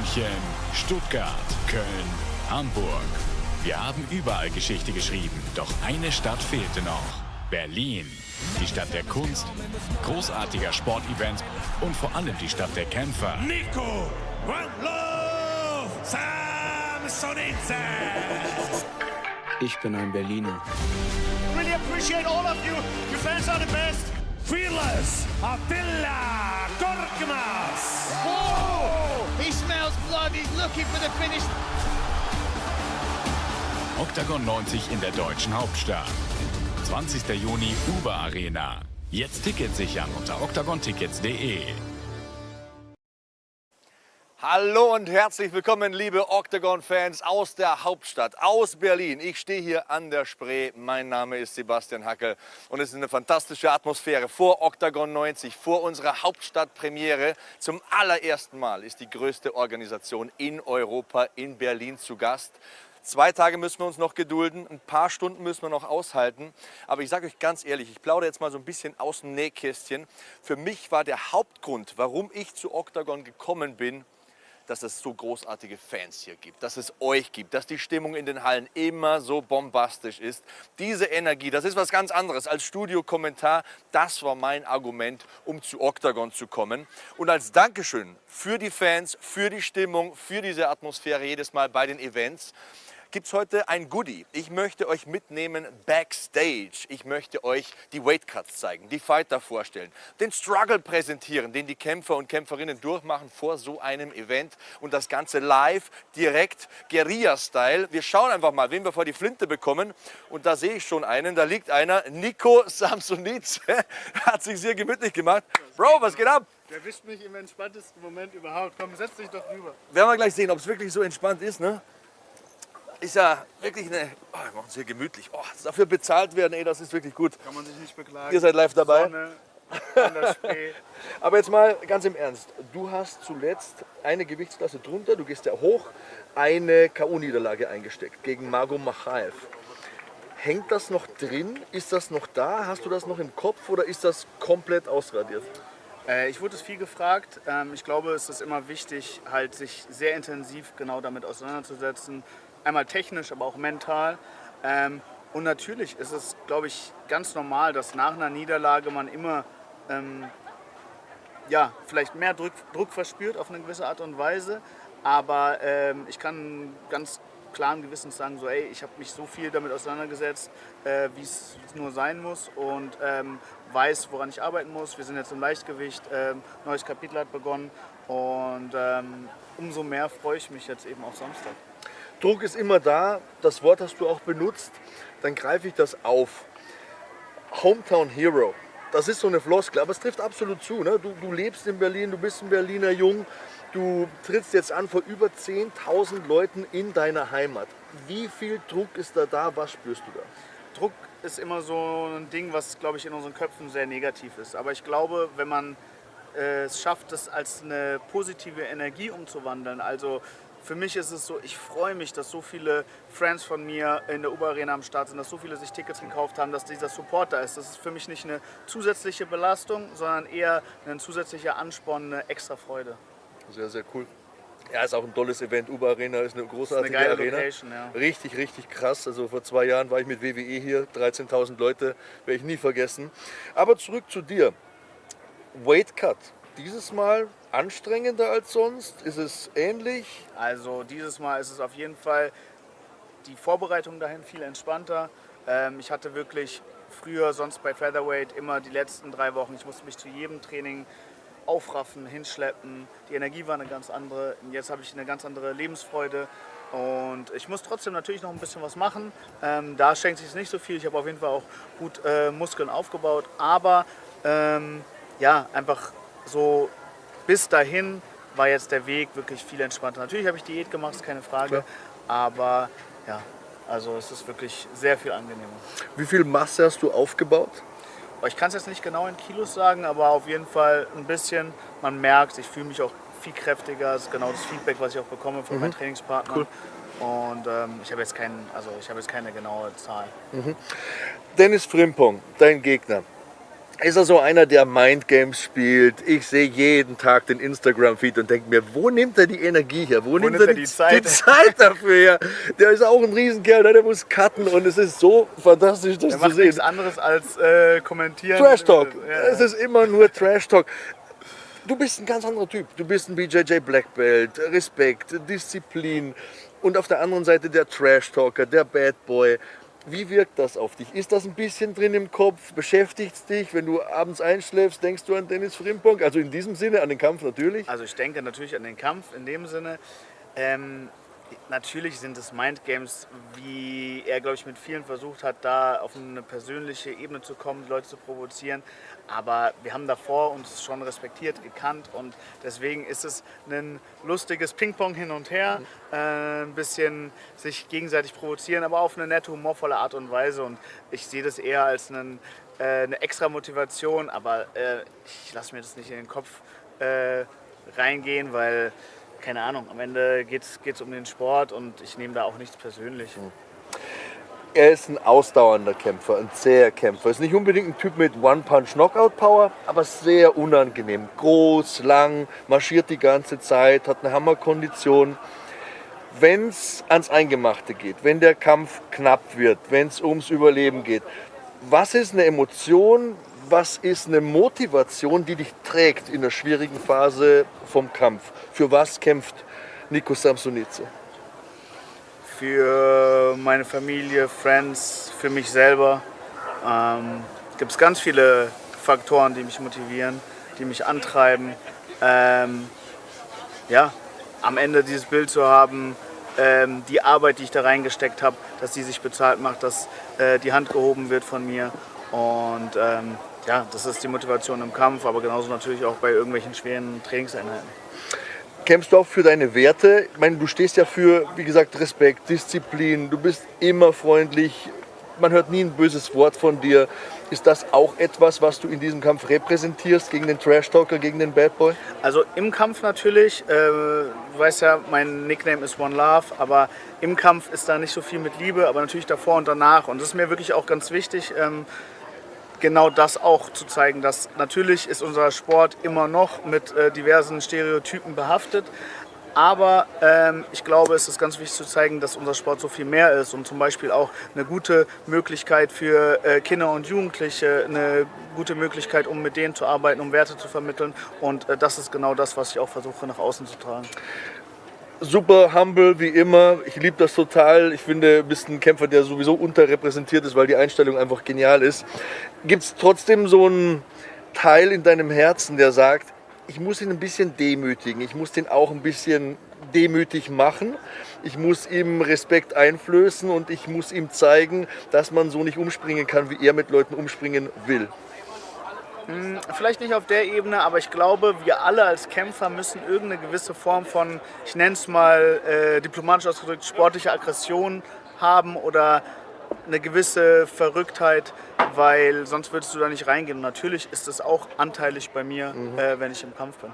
München, Stuttgart, Köln, Hamburg. Wir haben überall Geschichte geschrieben, doch eine Stadt fehlte noch. Berlin. Die Stadt der Kunst, großartiger Sportevents und vor allem die Stadt der Kämpfer. Nico, one love, Samsonitze. Ich bin ein Berliner. Really appreciate all of you. You fans are the best. Fearless, Attila Korkmaz. Oh, he smells blood. He's looking for the finish. Oktagon 90 in der deutschen Hauptstadt. 20. Juni, Über Arena. Jetzt Tickets sichern unter oktagontickets.de. Hallo und herzlich willkommen, liebe Oktagon-Fans aus der Hauptstadt, aus Berlin. Ich stehe hier an der Spree. Mein Name ist Sebastian Hackel und es ist eine fantastische Atmosphäre vor Oktagon 90, vor unserer Hauptstadtpremiere. Zum allerersten Mal ist die größte Organisation in Europa in Berlin zu Gast. 2 Tage müssen wir uns noch gedulden, ein paar Stunden müssen wir noch aushalten. Aber ich sage euch ganz ehrlich, ich plaudere jetzt mal so ein bisschen aus dem Nähkästchen. Für mich war der Hauptgrund, warum ich zu Oktagon gekommen bin, dass es so großartige Fans hier gibt, dass es euch gibt, dass die Stimmung in den Hallen immer so bombastisch ist. Diese Energie, das ist was ganz anderes als Studiokommentar. Das war mein Argument, um zu Oktagon zu kommen. Und als Dankeschön für die Fans, für die Stimmung, für diese Atmosphäre jedes Mal bei den Events, gibt es heute ein Goodie. Ich möchte euch mitnehmen backstage. Ich möchte euch die Weightcuts zeigen, die Fighter vorstellen, den Struggle präsentieren, den die Kämpfer und Kämpferinnen durchmachen vor so einem Event und das Ganze live, direkt, Guerilla-Style. Wir schauen einfach mal, wen wir vor die Flinte bekommen und da sehe ich schon einen, da liegt einer, Nico Samsonitze, hat sich sehr gemütlich gemacht. Bro, was geht ab? Der erwischt mich im entspanntesten Moment überhaupt. Komm, setz dich doch rüber. Werden wir gleich sehen, ob es wirklich so entspannt ist, ne? Ist ja wirklich eine, wir machen es hier gemütlich. Oh, dafür bezahlt werden, ey, das ist wirklich gut. Kann man sich nicht beklagen. Ihr seid live dabei. Sonne an der Spree. Aber jetzt mal ganz im Ernst. Du hast zuletzt eine Gewichtsklasse drunter, du gehst ja hoch, eine K.O.-Niederlage eingesteckt gegen Margot Machaev. Hängt das noch drin? Ist das noch da? Hast du das noch im Kopf oder ist das komplett ausradiert? Ich wurde viel gefragt. Ich glaube, es ist immer wichtig, halt sich sehr intensiv genau damit auseinanderzusetzen. Einmal technisch, aber auch mental. Und natürlich ist es, glaube ich, ganz normal, dass nach einer Niederlage man immer vielleicht mehr Druck verspürt auf eine gewisse Art und Weise. Aber ich kann ganz klaren Gewissens sagen, so, ey, ich habe mich so viel damit auseinandergesetzt, wie es nur sein muss und weiß, woran ich arbeiten muss. Wir sind jetzt im Leichtgewicht, neues Kapitel hat begonnen und umso mehr freue ich mich jetzt eben auf Samstag. Druck ist immer da, das Wort hast du auch benutzt, dann greife ich das auf. Hometown Hero, das ist so eine Floskel, aber es trifft absolut zu. Ne? Du lebst in Berlin, du bist ein Berliner Jung, du trittst jetzt an vor über 10.000 Leuten in deiner Heimat. Wie viel Druck ist da, was spürst du da? Druck ist immer so ein Ding, was, glaube ich, in unseren Köpfen sehr negativ ist. Aber ich glaube, wenn man es schafft, das als eine positive Energie umzuwandeln, also für mich ist es so, ich freue mich, dass so viele Friends von mir in der Über Arena am Start sind, dass so viele sich Tickets gekauft haben, dass dieser Support da ist. Das ist für mich nicht eine zusätzliche Belastung, sondern eher ein zusätzlicher Ansporn, eine extra Freude. Sehr, sehr cool. Ja, ist auch ein tolles Event. Über Arena ist eine großartige ist eine geile Arena. Location, ja. Richtig, richtig krass. Also vor 2 Jahren war ich mit WWE hier, 13.000 Leute, werde ich nie vergessen. Aber zurück zu dir. Weight Cut. Dieses Mal anstrengender als sonst? Ist es ähnlich? Also dieses Mal ist es auf jeden Fall die Vorbereitung dahin viel entspannter. Ich hatte wirklich früher, sonst bei Featherweight, immer die letzten 3 Wochen, ich musste mich zu jedem Training aufraffen, hinschleppen. Die Energie war eine ganz andere. Jetzt habe ich eine ganz andere Lebensfreude. Und ich muss trotzdem natürlich noch ein bisschen was machen. Da schenkt sich nicht so viel. Ich habe auf jeden Fall auch gut Muskeln aufgebaut. Aber einfach so bis dahin war jetzt der Weg wirklich viel entspannter. Natürlich habe ich Diät gemacht, ist keine Frage. Klar. Aber ja, also es ist wirklich sehr viel angenehmer. Wie viel Masse hast du aufgebaut? Ich kann es jetzt nicht genau in Kilos sagen, aber auf jeden Fall ein bisschen. Man merkt, ich fühle mich auch viel kräftiger. Das ist genau das Feedback, was ich auch bekomme von meinen Trainingspartnern. Cool. Und ich habe jetzt jetzt keine genaue Zahl. Dennis Frimpong, dein Gegner. ist er so einer, der Mindgames spielt. Ich sehe jeden Tag den Instagram-Feed und denke mir, wo nimmt er die Energie her? Wo nimmt er die Zeit dafür her? Der ist auch ein Riesenkerl, der muss cutten und es ist so fantastisch, das zu sehen. Der macht nichts anderes als kommentieren. Trash-Talk. Ja. Es ist immer nur Trash-Talk. Du bist ein ganz anderer Typ. Du bist ein BJJ Black Belt, Respekt, Disziplin und auf der anderen Seite der Trash-Talker, der Bad Boy. Wie wirkt das auf dich? Ist das ein bisschen drin im Kopf? Beschäftigt es dich? Wenn du abends einschläfst, denkst du an Dennis Frimpong? Also in diesem Sinne, an den Kampf natürlich? Also ich denke natürlich an den Kampf in dem Sinne. Natürlich sind es Mindgames, wie er, glaube ich, mit vielen versucht hat, da auf eine persönliche Ebene zu kommen, die Leute zu provozieren. Aber wir haben davor uns schon respektiert, gekannt und deswegen ist es ein lustiges Ping-Pong hin und her, ein bisschen sich gegenseitig provozieren, aber auf eine nette, humorvolle Art und Weise. Und ich sehe das eher als eine extra Motivation, aber ich lasse mir das nicht in den Kopf reingehen, weil keine Ahnung, am Ende geht es um den Sport und ich nehme da auch nichts persönlich. Er ist ein ausdauernder Kämpfer, ein zäher Kämpfer. Ist nicht unbedingt ein Typ mit One-Punch-Knockout-Power, aber sehr unangenehm. Groß, lang, marschiert die ganze Zeit, hat eine Hammerkondition. Wenn es ans Eingemachte geht, wenn der Kampf knapp wird, wenn es ums Überleben geht, was ist eine Emotion, was ist eine Motivation, die dich trägt in der schwierigen Phase vom Kampf? Für was kämpft Nico Samsonice? Für meine Familie, Friends, für mich selber. Gibt es ganz viele Faktoren, die mich motivieren, die mich antreiben. Ja, am Ende dieses Bild zu haben, die Arbeit, die ich da reingesteckt habe, dass die sich bezahlt macht, dass die Hand gehoben wird von mir. Und ja, das ist die Motivation im Kampf, aber genauso natürlich auch bei irgendwelchen schweren Trainingseinheiten. Kämpfst du auch für deine Werte? Ich meine, du stehst ja für, wie gesagt, Respekt, Disziplin, du bist immer freundlich, man hört nie ein böses Wort von dir. Ist das auch etwas, was du in diesem Kampf repräsentierst gegen den Trash-Talker, gegen den Bad Boy? Also im Kampf natürlich, du weißt ja, mein Nickname ist One Love, aber im Kampf ist da nicht so viel mit Liebe, aber natürlich davor und danach. Und das ist mir wirklich auch ganz wichtig, genau das auch zu zeigen, dass natürlich ist unser Sport immer noch mit diversen Stereotypen behaftet, aber ich glaube, es ist ganz wichtig zu zeigen, dass unser Sport so viel mehr ist und zum Beispiel auch eine gute Möglichkeit für Kinder und Jugendliche, eine gute Möglichkeit, um mit denen zu arbeiten, um Werte zu vermitteln und das ist genau das, was ich auch versuche nach außen zu tragen. Super humble wie immer. Ich liebe das total. Ich finde, du bist ein Kämpfer, der sowieso unterrepräsentiert ist, weil die Einstellung einfach genial ist. Gibt es trotzdem so einen Teil in deinem Herzen, der sagt, ich muss ihn ein bisschen demütigen, ich muss den auch ein bisschen demütig machen, ich muss ihm Respekt einflößen und ich muss ihm zeigen, dass man so nicht umspringen kann, wie er mit Leuten umspringen will? Vielleicht nicht auf der Ebene, aber ich glaube, wir alle als Kämpfer müssen irgendeine gewisse Form von, ich nenne es mal diplomatisch ausgedrückt, sportliche Aggression haben oder eine gewisse Verrücktheit, weil sonst würdest du da nicht reingehen. Und natürlich ist es auch anteilig bei mir, wenn ich im Kampf bin, 100%.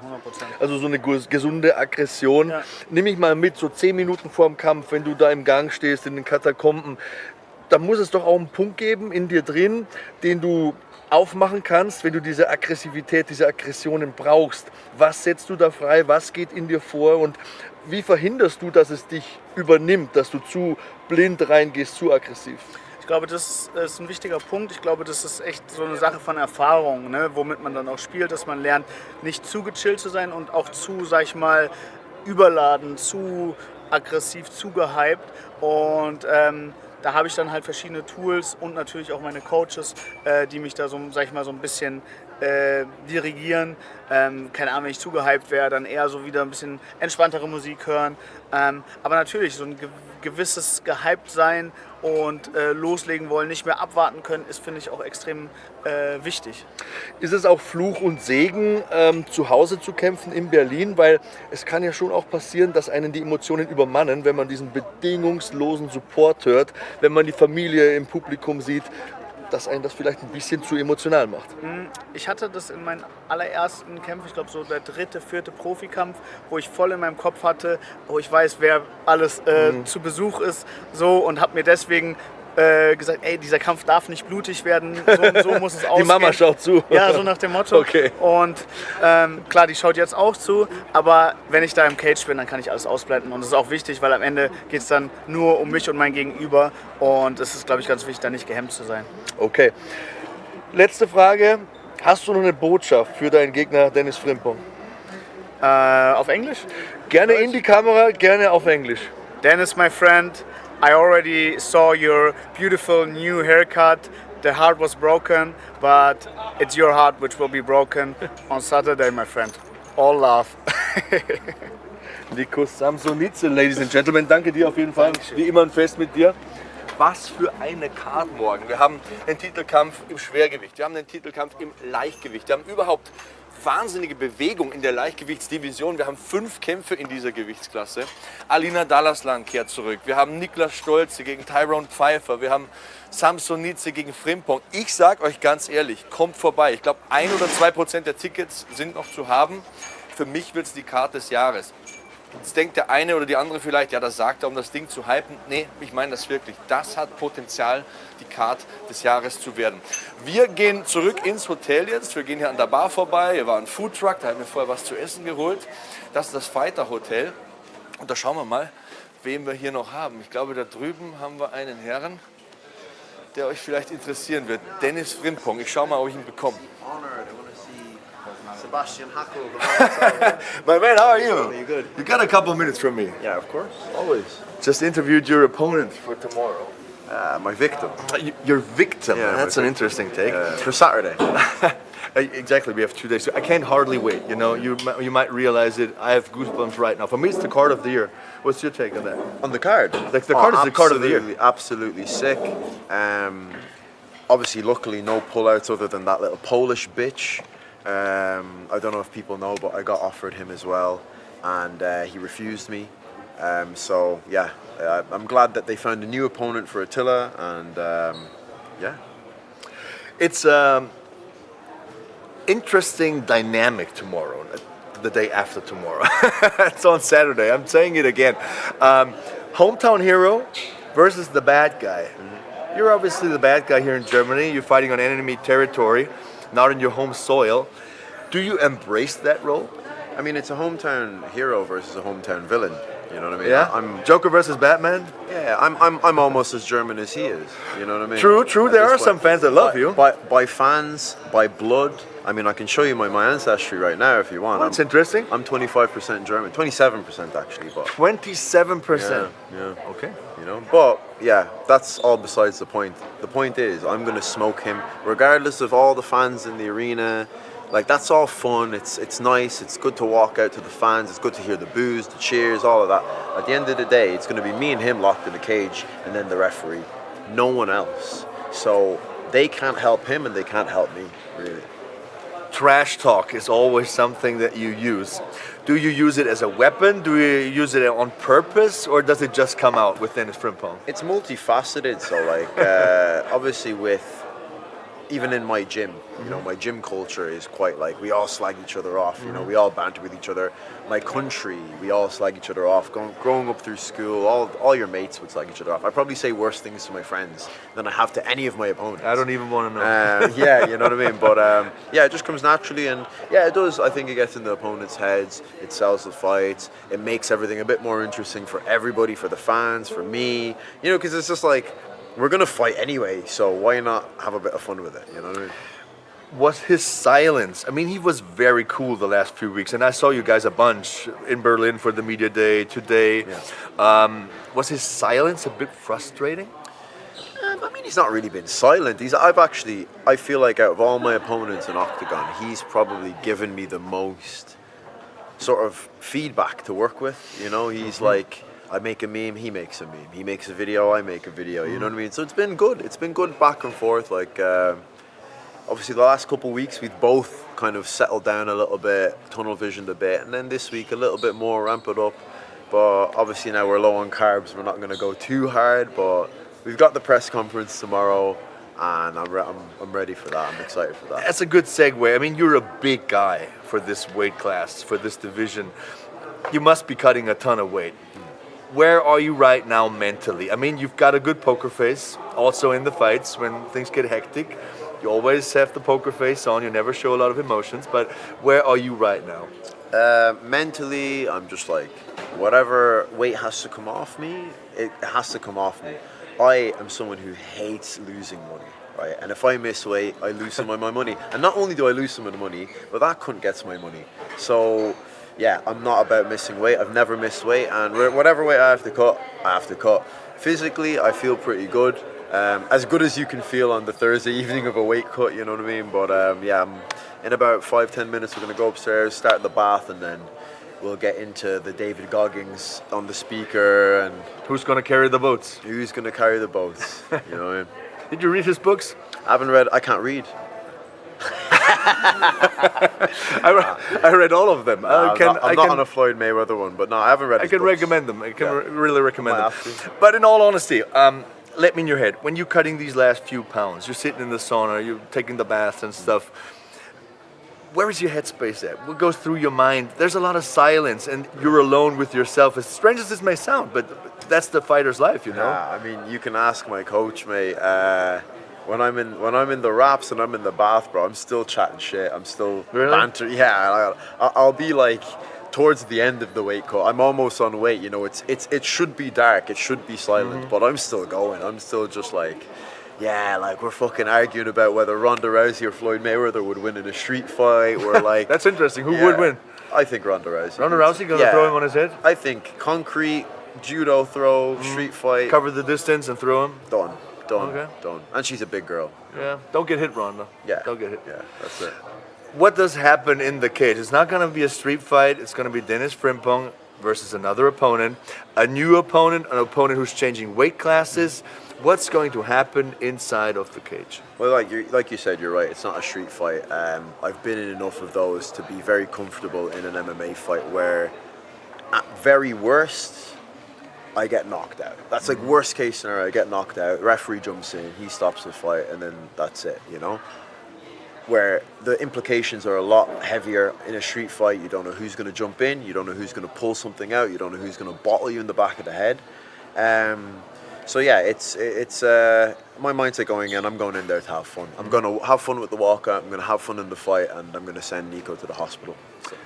Also so eine gesunde Aggression. Ja. Nimm mich mal mit, so 10 Minuten vor dem Kampf, wenn du da im Gang stehst, in den Katakomben, da muss es doch auch einen Punkt geben in dir drin, den du aufmachen kannst, wenn du diese Aggressivität, diese Aggressionen brauchst. Was setzt du da frei? Was geht in dir vor? Und wie verhinderst du, dass es dich übernimmt, dass du zu blind reingehst, zu aggressiv? Ich glaube, das ist ein wichtiger Punkt. Ich glaube, das ist echt so eine Sache von Erfahrung, ne? Womit man dann auch spielt, dass man lernt, nicht zu gechillt zu sein und auch zu, sag ich mal, überladen, zu aggressiv, zu gehypt. Und da habe ich dann halt verschiedene Tools und natürlich auch meine Coaches, die mich da so, sag ich mal, so ein bisschen dirigieren. Keine Ahnung, wenn ich zu gehypt wäre, dann eher so wieder ein bisschen entspanntere Musik hören. Aber natürlich, so ein gewisses Gehypt-Sein und loslegen wollen, nicht mehr abwarten können, ist, finde ich, auch extrem wichtig. Ist es auch Fluch und Segen, zu Hause zu kämpfen in Berlin? Weil es kann ja schon auch passieren, dass einen die Emotionen übermannen, wenn man diesen bedingungslosen Support hört, wenn man die Familie im Publikum sieht, dass einen das vielleicht ein bisschen zu emotional macht. Ich hatte das in meinen allerersten Kämpfen, ich glaube so der 3., 4. Profikampf, wo ich voll in meinem Kopf hatte, wo ich weiß, wer alles zu Besuch ist, so, und habe mir deswegen gesagt, ey, dieser Kampf darf nicht blutig werden, so muss es ausgehen. Die Mama schaut zu. Ja, so nach dem Motto. Okay. Und klar, die schaut jetzt auch zu, aber wenn ich da im Cage bin, dann kann ich alles ausblenden. Und das ist auch wichtig, weil am Ende geht es dann nur um mich und mein Gegenüber. Und es ist, glaube ich, ganz wichtig, da nicht gehemmt zu sein. Okay. Letzte Frage. Hast du noch eine Botschaft für deinen Gegner Dennis Frimpong? Auf Englisch? Gerne in die Kamera, gerne auf Englisch. Dennis, my friend, I already saw your beautiful new haircut. The heart was broken, but it's your heart which will be broken on Saturday, my friend. All love. Nikos Samsonice, Ladies and Gentlemen, danke dir auf jeden Fall. Dankeschön. Wie immer ein Fest mit dir. Was für eine Card morgen. Wir haben den Titelkampf im Schwergewicht, wir haben den Titelkampf im Leichtgewicht, wir haben überhaupt wahnsinnige Bewegung in der Leichtgewichtsdivision. Wir haben 5 Kämpfe in dieser Gewichtsklasse. Alina Dallaslan kehrt zurück. Wir haben Niklas Stolze gegen Tyrone Pfeiffer. Wir haben Samsonice gegen Frimpong. Ich sage euch ganz ehrlich, kommt vorbei. Ich glaube, 1 oder 2% der Tickets sind noch zu haben. Für mich wird es die Card des Jahres. Jetzt denkt der eine oder die andere vielleicht, ja, das sagt er, um das Ding zu hypen. Nee, ich meine das wirklich. Das hat Potenzial, die Card des Jahres zu werden. Wir gehen zurück ins Hotel jetzt. Wir gehen hier an der Bar vorbei. Hier war ein Foodtruck, da haben wir vorher was zu essen geholt. Das ist das Fighter Hotel. Und da schauen wir mal, wen wir hier noch haben. Ich glaube, da drüben haben wir einen Herrn, der euch vielleicht interessieren wird. Dennis Frimpong. Ich schaue mal, ob ich ihn bekomme. Sebastian Hackel. My man, how are you? Are you good? You got a couple minutes from me. Yeah, of course. Always. Just interviewed your opponent for tomorrow. My victim. Your victim. Yeah, That's my an interesting take. For Saturday. Exactly. We have 2 days. So I can't hardly wait. You know, you might realize it. I have goosebumps right now. For me, it's the card of the year. What's your take on that? On the card? Like the card is the card of the year. Absolutely sick. Obviously, luckily, no pullouts other than that little Polish bitch. I don't know if people know, but I got offered him as well, and he refused me. So yeah, I'm glad that they found a new opponent for Attila, and yeah. It's interesting dynamic tomorrow, the day after tomorrow. It's on Saturday. I'm saying it again. Hometown hero versus the bad guy. You're obviously the bad guy here in Germany. You're fighting on enemy territory, not in your home soil. Do you embrace that role? I mean, it's a hometown hero versus a hometown villain. You know what I mean? Yeah. I'm Joker versus Batman. Yeah, I'm almost as German as he is. You know what I mean? True. At There this are some point. fans that love you. By fans, by blood. I mean, I can show you my ancestry right now if you want. That's interesting. I'm 25% German, 27% actually, but 27%. yeah. Okay. You know, but yeah, that's all besides the point. The point is, I'm gonna smoke him, regardless of all the fans in the arena. Like, that's all fun. It's nice. It's good to walk out to the fans. It's good to hear the boos, the cheers, all of that. At the end of the day, it's gonna be me and him locked in the cage, and then the referee. No one else. So they can't help him, and they can't help me, really. Trash talk is always something that you use. Do you use it as a weapon? Do you use it on purpose, or does it just come out with Dennis Frimpong? It's multifaceted. So, like, obviously, even in my gym, you know, my gym culture is quite like, we all slag each other off. You know, we all banter with each other. My country, we all slag each other off. Growing up through school, all your mates would slag each other off. I probably say worse things to my friends than I have to any of my opponents. I don't even want to know. Yeah, you know what I mean? But yeah, it just comes naturally, and yeah, it does. I think it gets in the opponents' heads, it sells the fights, it makes everything a bit more interesting for everybody, for the fans, for me, you know, because it's just like, we're gonna fight anyway, so why not have a bit of fun with it, you know what I mean? Was his silence, I mean, he was very cool the last few weeks, and I saw you guys a bunch in Berlin for the media day today. Yeah. Was his silence a bit frustrating? I mean, he's not really been silent. I feel like out of all my opponents in Oktagon, he's probably given me the most sort of feedback to work with, you know? He's like, I make a meme, he makes a meme. He makes a video, I make a video, you know what I mean? So it's been good. It's been good back and forth. Like, obviously the last couple of weeks, we've both kind of settled down a little bit, tunnel visioned a bit, and then this week a little bit more, ramp it up. But obviously now we're low on carbs, we're not going to go too hard, but we've got the press conference tomorrow, and I'm ready for that. I'm excited for that. That's a good segue. I mean, you're a big guy for this weight class, for this division. You must be cutting a ton of weight. where are you right now mentally? I mean, you've got a good poker face, also in the fights when things get hectic. You always have the poker face on, you never show a lot of emotions, but where are you right now? Mentally, I'm just like, whatever weight has to come off me, it has to come off me. I am someone who hates losing money, right? And if I miss weight, I lose some of my money. And not only do I lose some of the money, but that cunt gets my money. So, yeah, I'm not about missing weight. I've never missed weight, and whatever weight I have to cut, I have to cut. Physically, I feel pretty good. As good as you can feel on the Thursday evening of a weight cut, you know what I mean? But yeah, in about 5-10 minutes, we're going to go upstairs, start the bath, and then we'll get into the David Goggins on the speaker. And Who's going to carry the boats? who's going to carry the boats, you know what I mean? Did you read his books? I can't read. I read all of them. I'm not on a Floyd Mayweather one, but no, I haven't read I his can books. recommend them. I can really recommend Might them. have to. But in all honesty, let me in your head. When you're cutting these last few pounds, you're sitting in the sauna, you're taking the baths and stuff. Where is your headspace at? What goes through your mind? There's a lot of silence, and you're alone with yourself. As strange as this may sound, but that's the fighter's life, you know. Yeah, I mean, you can ask my coach, mate. When I'm in the wraps and I'm in the bath, bro, I'm still chatting shit. I'm still banter. Yeah, I'll be like towards the end of the weight cut. I'm almost on weight. You know, it should be dark. It should be silent, but I'm still going. I'm still just like. Yeah, like we're fucking arguing about whether Ronda Rousey or Floyd Mayweather would win in a street fight. Or like That's interesting. Who would win? I think Ronda Rousey. Ronda Rousey gonna throw him on his head? I think concrete, judo throw, street fight. Cover the distance and throw him? Done. Okay. Done. And she's a big girl. Yeah. Don't get hit, Ronda. Yeah. Don't get hit. Yeah, that's it. What does happen in the cage? It's not gonna be a street fight. It's gonna be Dennis Frimpong versus another opponent, a new opponent, an opponent who's changing weight classes. What's going to happen inside of the cage? Well, like you said, you're right. It's not a street fight. I've been in enough of those to be very comfortable in an MMA fight where, at very worst, I get knocked out. That's like worst case scenario. I get knocked out. Referee jumps in, he stops the fight, and then that's it. You know, where the implications are a lot heavier in a street fight. You don't know who's going to jump in. You don't know who's going to pull something out. You don't know who's going to bottle you in the back of the head. So yeah, it's my mindset going in. I'm going in there to have fun. I'm going to have fun with the walkout. I'm going to have fun in the fight, and I'm going to send Nico to the hospital. So.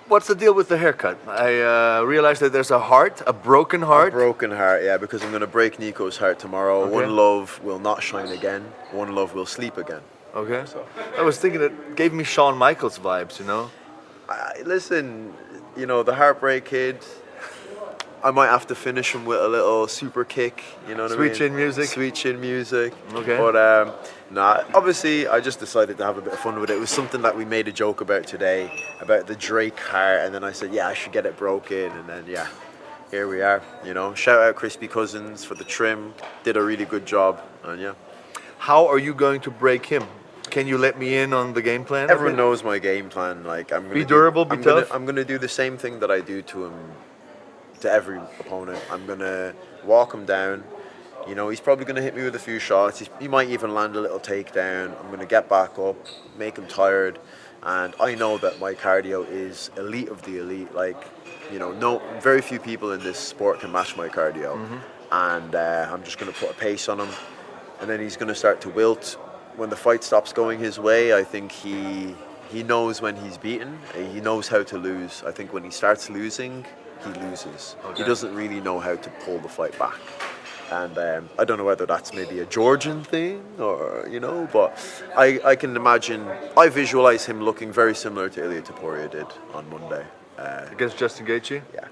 What's the deal with the haircut? I realized that there's a broken heart. A broken heart, yeah, because I'm going to break Nico's heart tomorrow. Okay. One love will not shine again. One love will sleep again. Okay. So I was thinking it gave me Shawn Michaels vibes, you know. Listen, you know, the Heartbreak Kid. I might have to finish him with a little super kick, you know what I mean? Sweet chin music. Sweet chin music. Okay. But obviously I just decided to have a bit of fun with it. It was something that we made a joke about today, about the Drake heart, and then I said, yeah, I should get it broken, and then yeah, here we are, you know. Shout out Crispy Cousins for the trim, did a really good job, and yeah. How are you going to break him? Can you let me in on the game plan? Everyone knows my game plan. Like I'm gonna be durable, be tough. I'm gonna do the same thing that I do to him. To every opponent, I'm gonna walk him down. You know, he's probably gonna hit me with a few shots. He might even land a little takedown. I'm gonna get back up, make him tired, and I know that my cardio is elite of the elite. Like, you know, very few people in this sport can match my cardio, and I'm just gonna put a pace on him, and then he's gonna start to wilt. When the fight stops going his way, I think he knows when he's beaten. He knows how to lose. I think when he starts losing, he loses. Okay. He doesn't really know how to pull the fight back. And I don't know whether that's maybe a Georgian thing or, you know, but I can imagine, I visualize him looking very similar to Ilia Topuria did on Monday. Against Justin Gaethje? Yeah.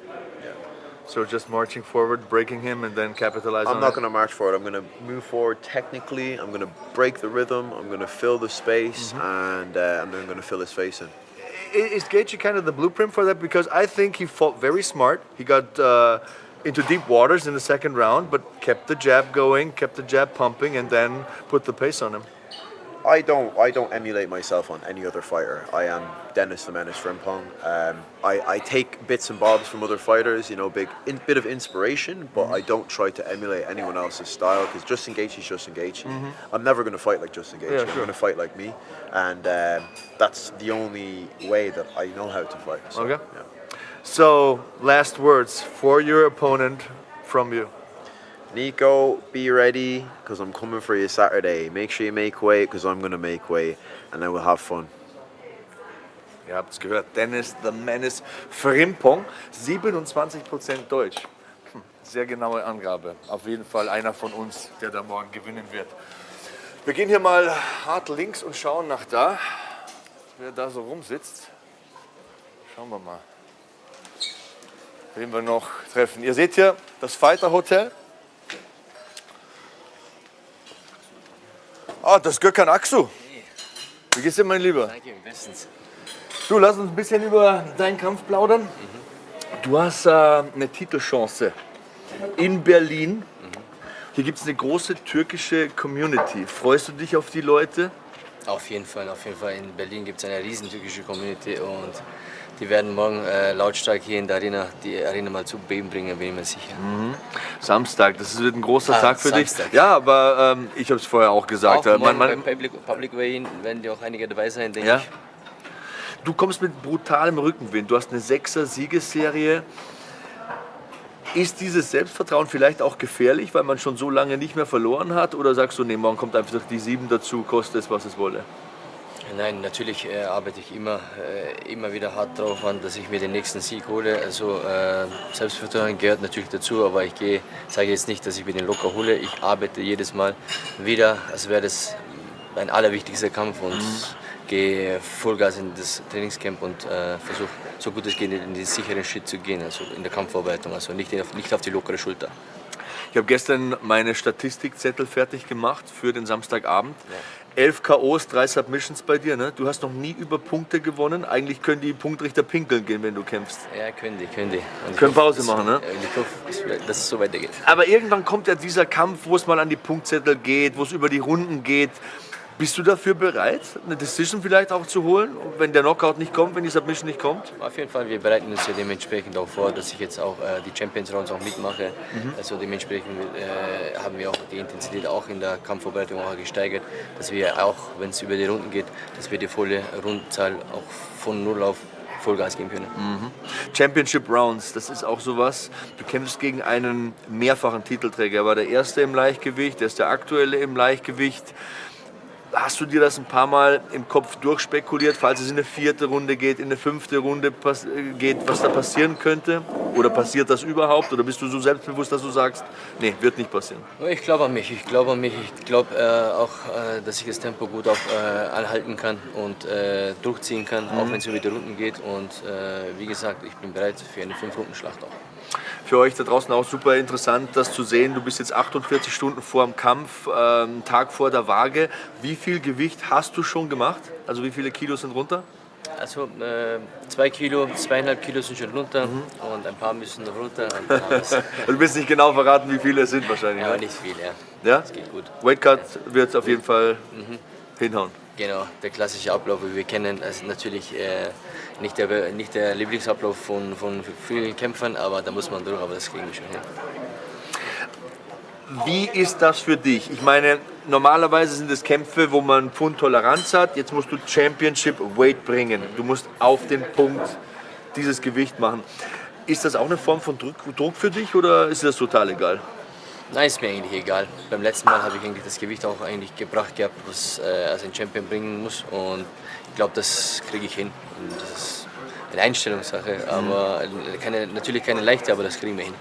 So just marching forward, breaking him, and then capitalize on it? I'm not going to march forward. I'm going to move forward technically. I'm going to break the rhythm. I'm going to fill the space, and I'm then going to fill his face in. Is Gaethje kind of the blueprint for that? Because I think he fought very smart. He got into deep waters in the second round, but kept the jab going, kept the jab pumping, and then put the pace on him. I don't emulate myself on any other fighter. I am Dennis the Menace Frimpong. I take bits and bobs from other fighters, you know, bit of inspiration, but I don't try to emulate anyone else's style, because Justin Gaethje is Justin Gaethje. I'm never going to fight like Justin Gaethje. Yeah, I'm going to fight like me, and that's the only way that I know how to fight. So, Okay. Yeah. So, last words for your opponent from you? Nico, be ready, because I'm coming for you Saturday. Make sure you make weight, because I'm going to make weight, and then we'll have fun. Ihr habt es gehört, Dennis the Menace Frimpong, 27% Deutsch. Sehr genaue Angabe. Auf jeden Fall einer von uns, der da morgen gewinnen wird. Wir gehen hier mal hart links und schauen nach da, wer da so rumsitzt. Schauen wir mal, wen wir noch treffen. Ihr seht hier das Fighter Hotel. Ah, das ist Gökhan Aksu. Wie geht's dir, mein Lieber? Danke, bestens. Du, lass uns ein bisschen über deinen Kampf plaudern. Du hast eine Titelchance in Berlin. Hier gibt es eine große türkische Community. Freust du dich auf die Leute? Auf jeden Fall, auf jeden Fall. In Berlin gibt es eine riesen türkische Community und die werden morgen lautstark hier in der Arena die Arena mal zu beben bringen, bin ich mir sicher. Samstag, das wird ein großer Tag für Samstag. dich. Ja, aber ich habe es vorher auch gesagt. Auch morgen beim Public Weigh-In werden die auch einige dabei sein, denke ich. Du kommst mit brutalem Rückenwind. Du hast eine 6er-Siegesserie. Ist dieses Selbstvertrauen vielleicht auch gefährlich, weil man schon so lange nicht mehr verloren hat? Oder sagst du, nee, morgen kommt einfach die 7 dazu, koste es, was es wolle? Nein, natürlich arbeite ich immer wieder hart darauf an, dass ich mir den nächsten Sieg hole. Also Selbstvertrauen gehört natürlich dazu, aber ich sage jetzt nicht, dass ich mir den locker hole. Ich arbeite jedes Mal wieder, als wäre das mein allerwichtigster Kampf und gehe Vollgas in das Trainingscamp und versuche so gut es geht in den sicheren Schritt zu gehen, also in der Kampfvorbereitung, also nicht auf die lockere Schulter. Ich habe gestern meine Statistikzettel fertig gemacht für den Samstagabend. Ja. 11 K.O.s, 3 Submissions bei dir, ne? Du hast noch nie über Punkte gewonnen. Eigentlich können die Punktrichter pinkeln gehen, wenn du kämpfst. Ja, können die. Und können Pause machen, ne? Ich hoffe, dass es so weitergeht. Aber irgendwann kommt ja dieser Kampf, wo es mal an die Punktzettel geht, wo es über die Runden geht. Bist du dafür bereit, eine Decision vielleicht auch zu holen, wenn der Knockout nicht kommt, wenn die Submission nicht kommt? Auf jeden Fall, wir bereiten uns ja dementsprechend auch vor, dass ich jetzt auch die Champions Rounds auch mitmache. Also dementsprechend haben wir auch die Intensität auch in der Kampfvorbereitung auch gesteigert, dass wir auch, wenn es über die Runden geht, dass wir die volle Rundenzahl auch von Null auf Vollgas geben können. Championship Rounds, das ist auch sowas. Du kämpfst gegen einen mehrfachen Titelträger. Er war der Erste im Leichtgewicht, der ist der Aktuelle im Leichtgewicht. Hast du dir das ein paar Mal im Kopf durchspekuliert, falls es in eine 4. Runde geht, in eine 5. Runde geht, was da passieren könnte? Oder passiert das überhaupt? Oder bist du so selbstbewusst, dass du sagst, nee, wird nicht passieren? Ich glaube an mich. Ich glaube auch, dass ich das Tempo gut auch anhalten kann und durchziehen kann, auch wenn es über die Runden geht. Und wie gesagt, ich bin bereit für eine 5-Runden-Schlacht auch. Für euch da draußen auch super interessant, das zu sehen. Du bist jetzt 48 Stunden vor dem Kampf, einen Tag vor der Waage. Wie viel Gewicht hast du schon gemacht? Also wie viele Kilos sind runter? Also 2 Kilo, 2,5 Kilo sind schon runter und ein paar müssen noch runter. Du willst nicht genau verraten, wie viele es sind wahrscheinlich. Ja, ne? nicht viel, ja. Ja? Das geht gut. Weightcut wird auf jeden Fall hinhauen. Genau, der klassische Ablauf, wie wir kennen, also natürlich nicht der Lieblingsablauf von vielen Kämpfern, aber da muss man durch, aber das kriegen wir schon hin. Wie ist das für dich? Ich meine, normalerweise sind es Kämpfe, wo man Pfund Toleranz hat. Jetzt musst du Championship Weight bringen. Du musst auf den Punkt dieses Gewicht machen. Ist das auch eine Form von Druck für dich oder ist das total egal? Nein, ist mir eigentlich egal. Beim letzten Mal habe ich eigentlich das Gewicht auch eigentlich gebracht gehabt, was als ein Champion bringen muss. Und ich glaube, das kriege ich hin. Und das ist eine Einstellungssache, aber natürlich keine leichte, aber das kriegen wir hin.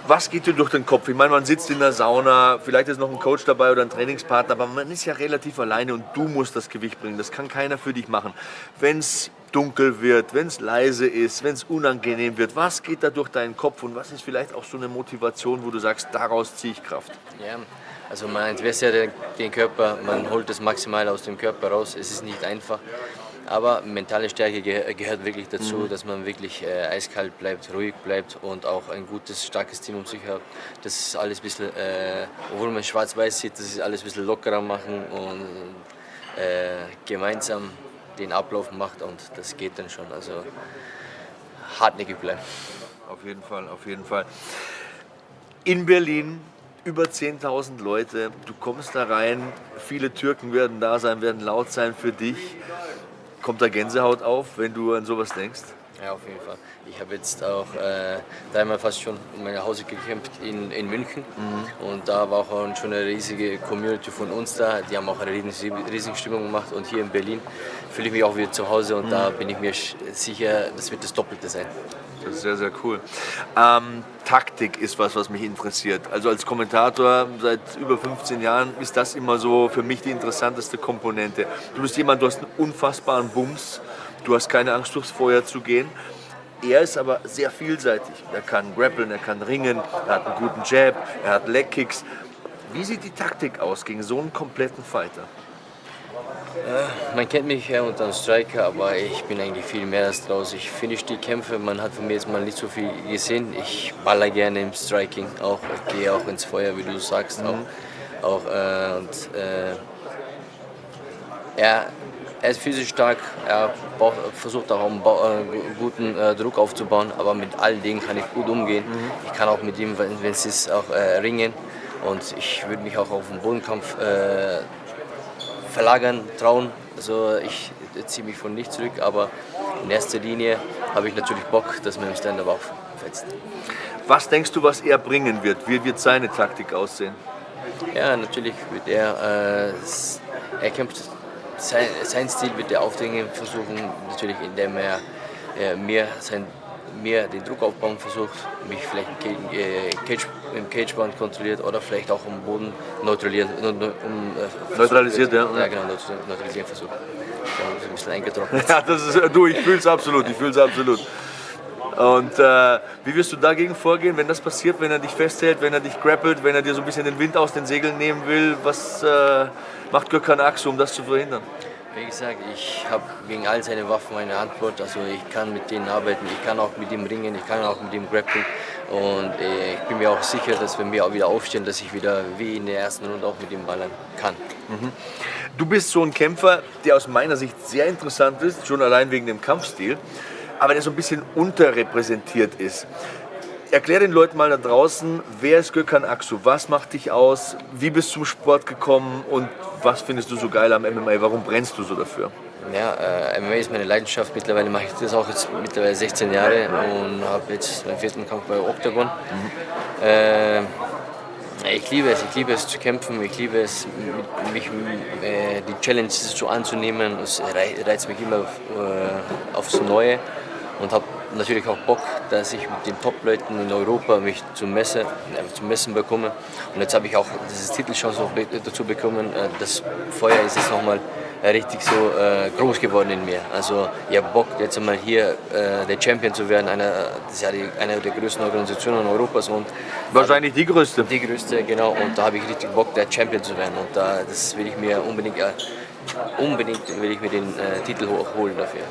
Was geht dir durch den Kopf? Ich meine, man sitzt in der Sauna, vielleicht ist noch ein Coach dabei oder ein Trainingspartner, aber man ist ja relativ alleine und du musst das Gewicht bringen. Das kann keiner für dich machen. Wenn es dunkel wird, wenn es leise ist, wenn es unangenehm wird, was geht da durch deinen Kopf und was ist vielleicht auch so eine Motivation, wo du sagst, daraus ziehe ich Kraft? Ja, also man entwässert den Körper, man holt das maximal aus dem Körper raus. Es ist nicht einfach. Aber mentale Stärke gehört wirklich dazu, dass man wirklich eiskalt bleibt, ruhig bleibt und auch ein gutes, starkes Team um sich hat. Das ist alles ein bisschen, obwohl man schwarz-weiß sieht, das ist alles ein bisschen lockerer machen und gemeinsam den Ablauf macht und das geht dann schon. Also hartnäckig bleiben. Auf jeden Fall, auf jeden Fall. In Berlin über 10.000 Leute, du kommst da rein, viele Türken werden da sein, werden laut sein für dich. Kommt da Gänsehaut auf, wenn du an sowas denkst? Ja, auf jeden Fall. Ich habe jetzt auch dreimal fast schon um mein Hause gekämpft in München. Und da war auch schon eine riesige Community von uns da. Die haben auch eine riesige Stimmung gemacht. Und hier in Berlin fühle ich mich auch wieder zu Hause. Und da bin ich mir sicher, das wird das Doppelte sein. Das ist sehr, sehr cool. Taktik ist was mich interessiert. Also als Kommentator seit über 15 Jahren ist das immer so für mich die interessanteste Komponente. Du bist jemand, du hast einen unfassbaren Bums. Du hast keine Angst, durchs Feuer zu gehen. Er ist aber sehr vielseitig. Er kann grappeln, er kann ringen, er hat einen guten Jab, er hat Legkicks. Wie sieht die Taktik aus gegen so einen kompletten Fighter? Man kennt mich ja unter einem Striker, aber ich bin eigentlich viel mehr als draus. Ich finish die Kämpfe, man hat von mir jetzt mal nicht so viel gesehen. Ich baller gerne im Striking, auch ich gehe auch ins Feuer, wie du sagst. Er ist physisch stark, er versucht auch einen guten Druck aufzubauen, aber mit all dem kann ich gut umgehen. Ich kann auch mit ihm, wenn es ist, auch ringen, und ich würde mich auch auf den Bodenkampf verlagern, trauen. Also ich ziehe mich von nichts zurück, aber in erster Linie habe ich natürlich Bock, dass man im Stand-up auch fetzt. Was denkst du, was er bringen wird? Wie wird seine Taktik aussehen? Ja, natürlich wird er kämpft. Sein Stil wird er aufdringen versuchen, natürlich indem er mir den Druck aufbauen versucht, mich vielleicht im Cageband kontrolliert oder vielleicht auch am Boden neutralisiert. Neutralisiert, ja. Ja, genau, neutralisieren versucht. Ja, ein bisschen eingetrocknet. Ja, das ist, ich fühle es absolut, Und wie wirst du dagegen vorgehen, wenn das passiert, wenn er dich festhält, wenn er dich grappelt, wenn er dir so ein bisschen den Wind aus den Segeln nehmen will? Was macht Gökhan Aksu, um das zu verhindern? Wie gesagt, ich habe gegen all seine Waffen eine Antwort. Also ich kann mit denen arbeiten, ich kann auch mit ihm ringen, ich kann auch mit ihm grappeln. Und ich bin mir auch sicher, dass wenn wir auch wieder aufstehen, dass ich wieder wie in der ersten Runde auch mit ihm ballern kann. Du bist so ein Kämpfer, der aus meiner Sicht sehr interessant ist, schon allein wegen dem Kampfstil, aber der so ein bisschen unterrepräsentiert ist. Erklär den Leuten mal da draußen, wer ist Gökhan Aksu? Was macht dich aus? Wie bist du zum Sport gekommen und was findest du so geil am MMA? Warum brennst du so dafür? Ja, MMA ist meine Leidenschaft. Mittlerweile mache ich das auch jetzt mittlerweile 16 Jahre und habe jetzt meinen 4. Kampf bei Oktagon. Ich liebe es zu kämpfen, ich liebe es, die Challenges so anzunehmen. Es reizt mich immer aufs Neue und habe natürlich auch Bock, dass ich mit den Top-Leuten in Europa mich zum Messen bekomme. Und jetzt habe ich auch diese Titelchance dazu bekommen. Das Feuer ist jetzt nochmal richtig so groß geworden in mir. Also ich habe Bock, jetzt einmal hier der Champion zu werden. Das ist ja eine der größten Organisationen Europas. Und wahrscheinlich die größte. Die größte, genau. Und da habe ich richtig Bock, der Champion zu werden. Und das will ich mir unbedingt will ich mir den Titel holen dafür.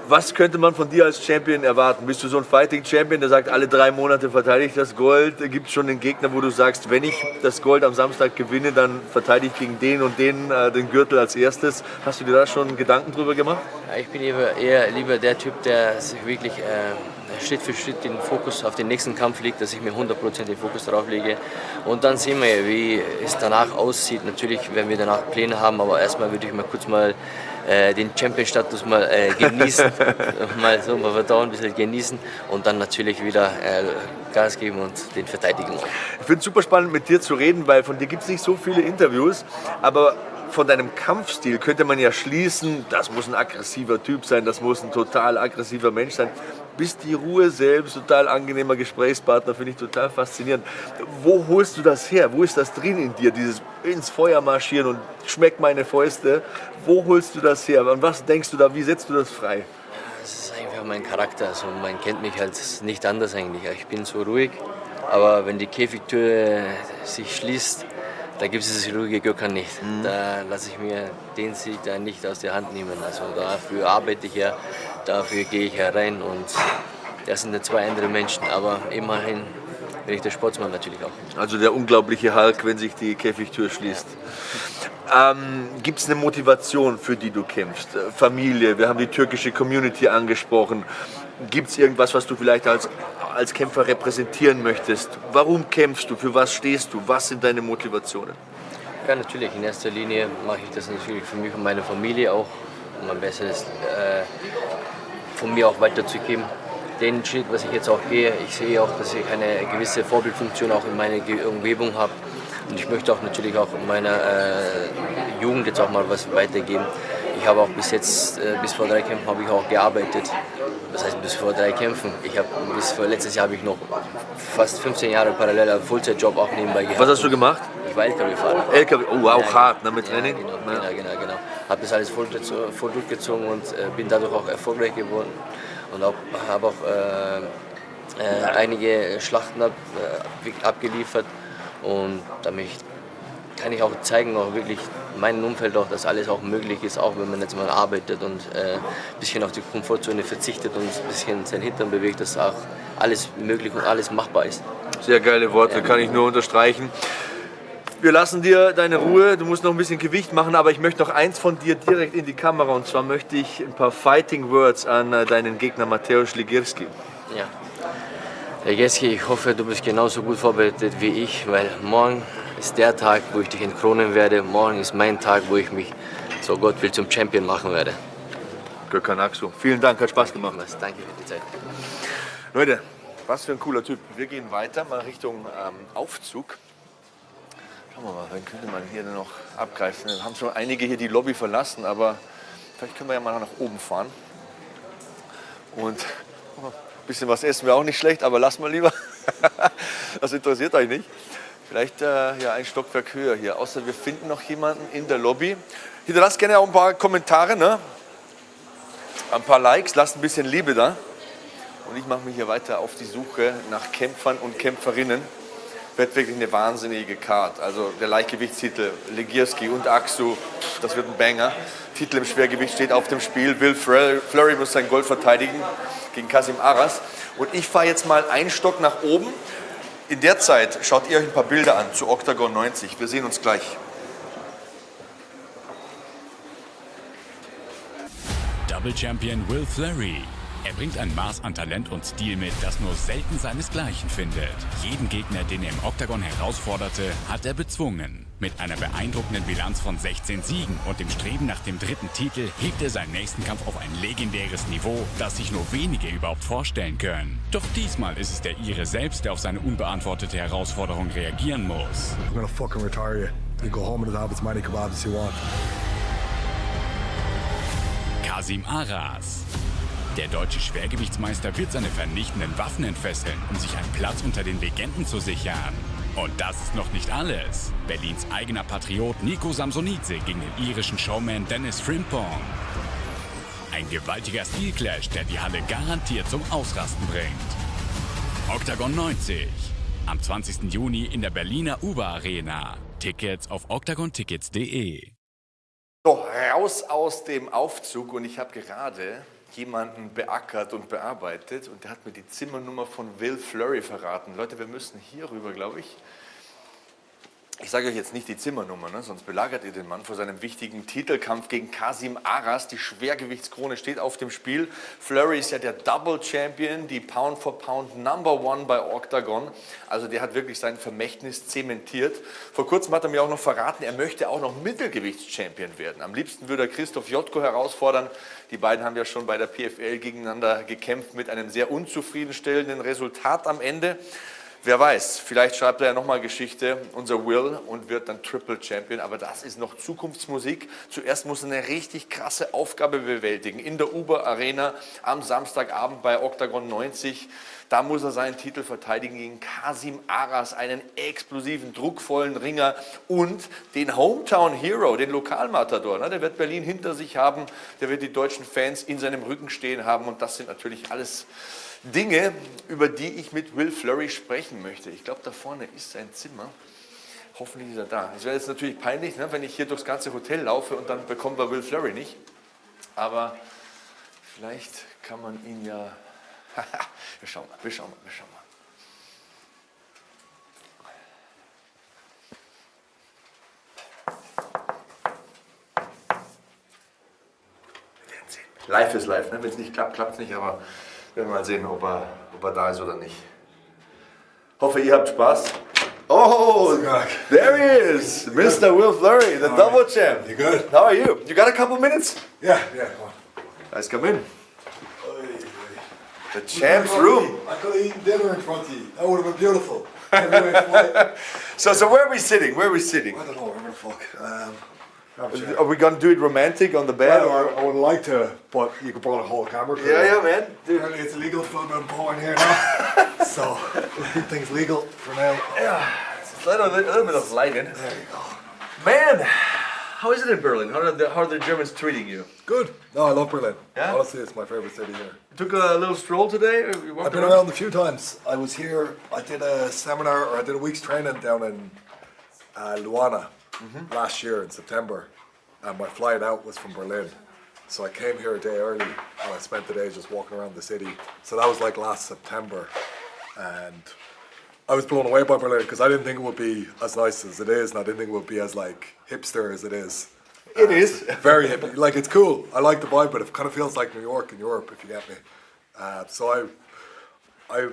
Was könnte man von dir als Champion erwarten? Bist du so ein Fighting Champion, der sagt, alle 3 Monate verteidige ich das Gold? Gibt es schon einen Gegner, wo du sagst, wenn ich das Gold am Samstag gewinne, dann verteidige ich gegen den und den Gürtel als erstes? Hast du dir da schon Gedanken drüber gemacht? Ja, ich bin eher lieber der Typ, der sich wirklich Schritt für Schritt den Fokus auf den nächsten Kampf legt, dass ich mir 100% den Fokus darauf lege. Und dann sehen wir, wie es danach aussieht. Natürlich werden wir danach Pläne haben, aber erstmal würde ich mal kurz den Champion-Status mal genießen, mal verdauen, ein bisschen genießen und dann natürlich wieder Gas geben und den verteidigen. Ich finde es super spannend, mit dir zu reden, weil von dir gibt es nicht so viele Interviews, aber von deinem Kampfstil könnte man ja schließen, das muss ein aggressiver Typ sein, das muss ein total aggressiver Mensch sein. Bist die Ruhe selbst, total angenehmer Gesprächspartner, finde ich total faszinierend. Wo holst du das her? Wo ist das drin in dir, dieses ins Feuer marschieren und schmeck meine Fäuste? Wo holst du das her? Und was denkst du da, wie setzt du das frei? Das ist einfach mein Charakter, also man kennt mich halt nicht anders eigentlich. Ich bin so ruhig, aber wenn die Käfigtür sich schließt, da gibt es dieses ruhige Gökhan nicht. Da lasse ich mir den Sieg da nicht aus der Hand nehmen. Also dafür arbeite ich ja, dafür gehe ich herein und das sind ja 2 andere Menschen. Aber immerhin bin ich der Sportsmann natürlich auch. Also der unglaubliche Hulk, wenn sich die Käfigtür schließt. Gibt es eine Motivation, für die du kämpfst? Familie, wir haben die türkische Community angesprochen. Gibt es irgendwas, was du vielleicht als Kämpfer repräsentieren möchtest? Warum kämpfst du? Für was stehst du? Was sind deine Motivationen? Ja, natürlich. In erster Linie mache ich das natürlich für mich und meine Familie auch, um ein besseres von mir auch weiterzugeben. Den Schritt, was ich jetzt auch gehe, ich sehe auch, dass ich eine gewisse Vorbildfunktion auch in meiner Umgebung habe. Und ich möchte auch natürlich auch meiner Jugend jetzt auch mal was weitergeben. Ich habe auch bis jetzt, bis vor 3 Kämpfen habe ich auch gearbeitet. Das heißt, bis vor 3 Kämpfen. Bis vor letztes Jahr habe ich noch fast 15 Jahre parallel einen Vollzeitjob auch nebenbei gehabt. Was hast du gemacht? Ich war LKW-Fahrer. LKW, oh, auch hart, ne, mit Training? Genau. Habe das alles voll durchgezogen und bin dadurch auch erfolgreich geworden. Und habe auch einige Schlachten abgeliefert. Und damit kann ich auch zeigen, auch wirklich meinem Umfeld auch, dass alles auch möglich ist, auch wenn man jetzt mal arbeitet und ein bisschen auf die Komfortzone verzichtet und ein bisschen sein Hintern bewegt, dass auch alles möglich und alles machbar ist. Sehr geile Worte, kann ich nur unterstreichen. Wir lassen dir deine Ruhe, du musst noch ein bisschen Gewicht machen, aber ich möchte noch eins von dir direkt in die Kamera, und zwar möchte ich ein paar Fighting Words an deinen Gegner Mateusz Ligierski. Ja. Ligierski, ich hoffe, du bist genauso gut vorbereitet wie ich, weil morgen ist der Tag, wo ich dich entkronen werde. Morgen ist mein Tag, wo ich mich, so Gott will, zum Champion machen werde. Gökhanaksu. Vielen Dank, hat Spaß gemacht. Danke für die Zeit. Leute, was für ein cooler Typ. Wir gehen weiter, mal Richtung Aufzug. Schauen wir mal, wen könnte man hier denn noch abgreifen? Wir haben schon einige hier die Lobby verlassen, aber vielleicht können wir ja mal nach oben fahren. Und ein bisschen was essen wäre auch nicht schlecht, aber lass mal lieber. Das interessiert euch nicht. Vielleicht ja, ein Stockwerk höher hier. Außer wir finden noch jemanden in der Lobby. Hinterlasst gerne auch ein paar Kommentare, ne? Ein paar Likes, lasst ein bisschen Liebe da. Und ich mache mich hier weiter auf die Suche nach Kämpfern und Kämpferinnen. Wird wirklich eine wahnsinnige Card. Also der Leichtgewichtstitel, Ligierski und Aksu, das wird ein Banger. Titel im Schwergewicht steht auf dem Spiel. Will Fleury muss sein Gold verteidigen gegen Kasim Aras. Und ich fahre jetzt mal einen Stock nach oben. In der Zeit schaut ihr euch ein paar Bilder an zu Oktagon 90. Wir sehen uns gleich. Double Champion Will Fleury. Er bringt ein Maß an Talent und Stil mit, das nur selten seinesgleichen findet. Jeden Gegner, den er im Oktagon herausforderte, hat er bezwungen. Mit einer beeindruckenden Bilanz von 16 Siegen und dem Streben nach dem 3. Titel hebt er seinen nächsten Kampf auf ein legendäres Niveau, das sich nur wenige überhaupt vorstellen können. Doch diesmal ist es der Ire selbst, der auf seine unbeantwortete Herausforderung reagieren muss. I'm gonna fucking retire you. You go home and have as many kebabs as you want. Kasim Aras. Der deutsche Schwergewichtsmeister wird seine vernichtenden Waffen entfesseln, um sich einen Platz unter den Legenden zu sichern. Und das ist noch nicht alles. Berlins eigener Patriot Nico Samsonidze gegen den irischen Showman Dennis Frimpong. Ein gewaltiger Stilclash, der die Halle garantiert zum Ausrasten bringt. Oktagon 90. Am 20. Juni in der Berliner Über-Arena. Tickets auf oktagontickets.de. So, raus aus dem Aufzug, und ich habe gerade jemanden beackert und bearbeitet und der hat mir die Zimmernummer von Will Fleury verraten. Leute, wir müssen hier rüber, glaube ich. Ich sage euch jetzt nicht die Zimmernummer, ne? Sonst belagert ihr den Mann vor seinem wichtigen Titelkampf gegen Kasim Aras. Die Schwergewichtskrone steht auf dem Spiel. Fleury ist ja der Double Champion, die Pound for Pound Number One bei Oktagon. Also der hat wirklich sein Vermächtnis zementiert. Vor kurzem hat er mir auch noch verraten, er möchte auch noch Mittelgewichtschampion werden. Am liebsten würde er Christoph Jotko herausfordern. Die beiden haben ja schon bei der PFL gegeneinander gekämpft mit einem sehr unzufriedenstellenden Resultat am Ende. Wer weiß, vielleicht schreibt er ja nochmal Geschichte, unser Will, und wird dann Triple Champion. Aber das ist noch Zukunftsmusik. Zuerst muss er eine richtig krasse Aufgabe bewältigen. In der Über-Arena am Samstagabend bei Oktagon 90. Da muss er seinen Titel verteidigen gegen Kasim Aras, einen explosiven, druckvollen Ringer und den Hometown Hero, den Lokalmatador. Der wird Berlin hinter sich haben, der wird die deutschen Fans in seinem Rücken stehen haben. Und das sind natürlich alles Dinge, über die ich mit Will Fleury sprechen möchte. Ich glaube, da vorne ist sein Zimmer. Hoffentlich ist er da. Es wäre jetzt natürlich peinlich, ne, wenn ich hier durchs ganze Hotel laufe und dann bekommen wir Will Fleury nicht. Aber vielleicht kann man ihn ja... wir schauen mal. Wir werden sehen. Live ist live, ne? Wenn es nicht klappt, klappt es nicht, aber wir werden mal sehen, ob er da ist oder nicht. Hoffe, ihr habt Spaß. Oh, there he is, Mr. Will Fleury, the double champ. You good? How are you? You got a couple minutes? Yeah, come on. Guys, come in. The champ's room. I could have eaten dinner in front of you. That would have been beautiful. Anyway, So where are we sitting? Where are we sitting? I don't know, where the fuck. Are we gonna do it romantic on the bed? Well, I would like to, but you could probably hold a camera. Yeah, man. Dude. Apparently it's illegal to film on porn here now. So we'll keep things legal for now. Yeah, it's a little bit of light in. There you go. Man, how is it in Berlin? How are the Germans treating you? Good. No, I love Berlin. Yeah? Honestly, it's my favorite city here. Took a little stroll today? Or you walked I've been around a few times. I was here, I did a seminar, or I did a week's training down in Luana last year in September. And my flight out was from Berlin. So I came here a day early and I spent the day just walking around the city. So that was like last September. And I was blown away by Berlin because I didn't think it would be as nice as it is, and I didn't think it would be as like hipster as it is. It is. Very hippie. Like, it's cool. I like the vibe, but it kind of feels like New York in Europe, if you get me. So I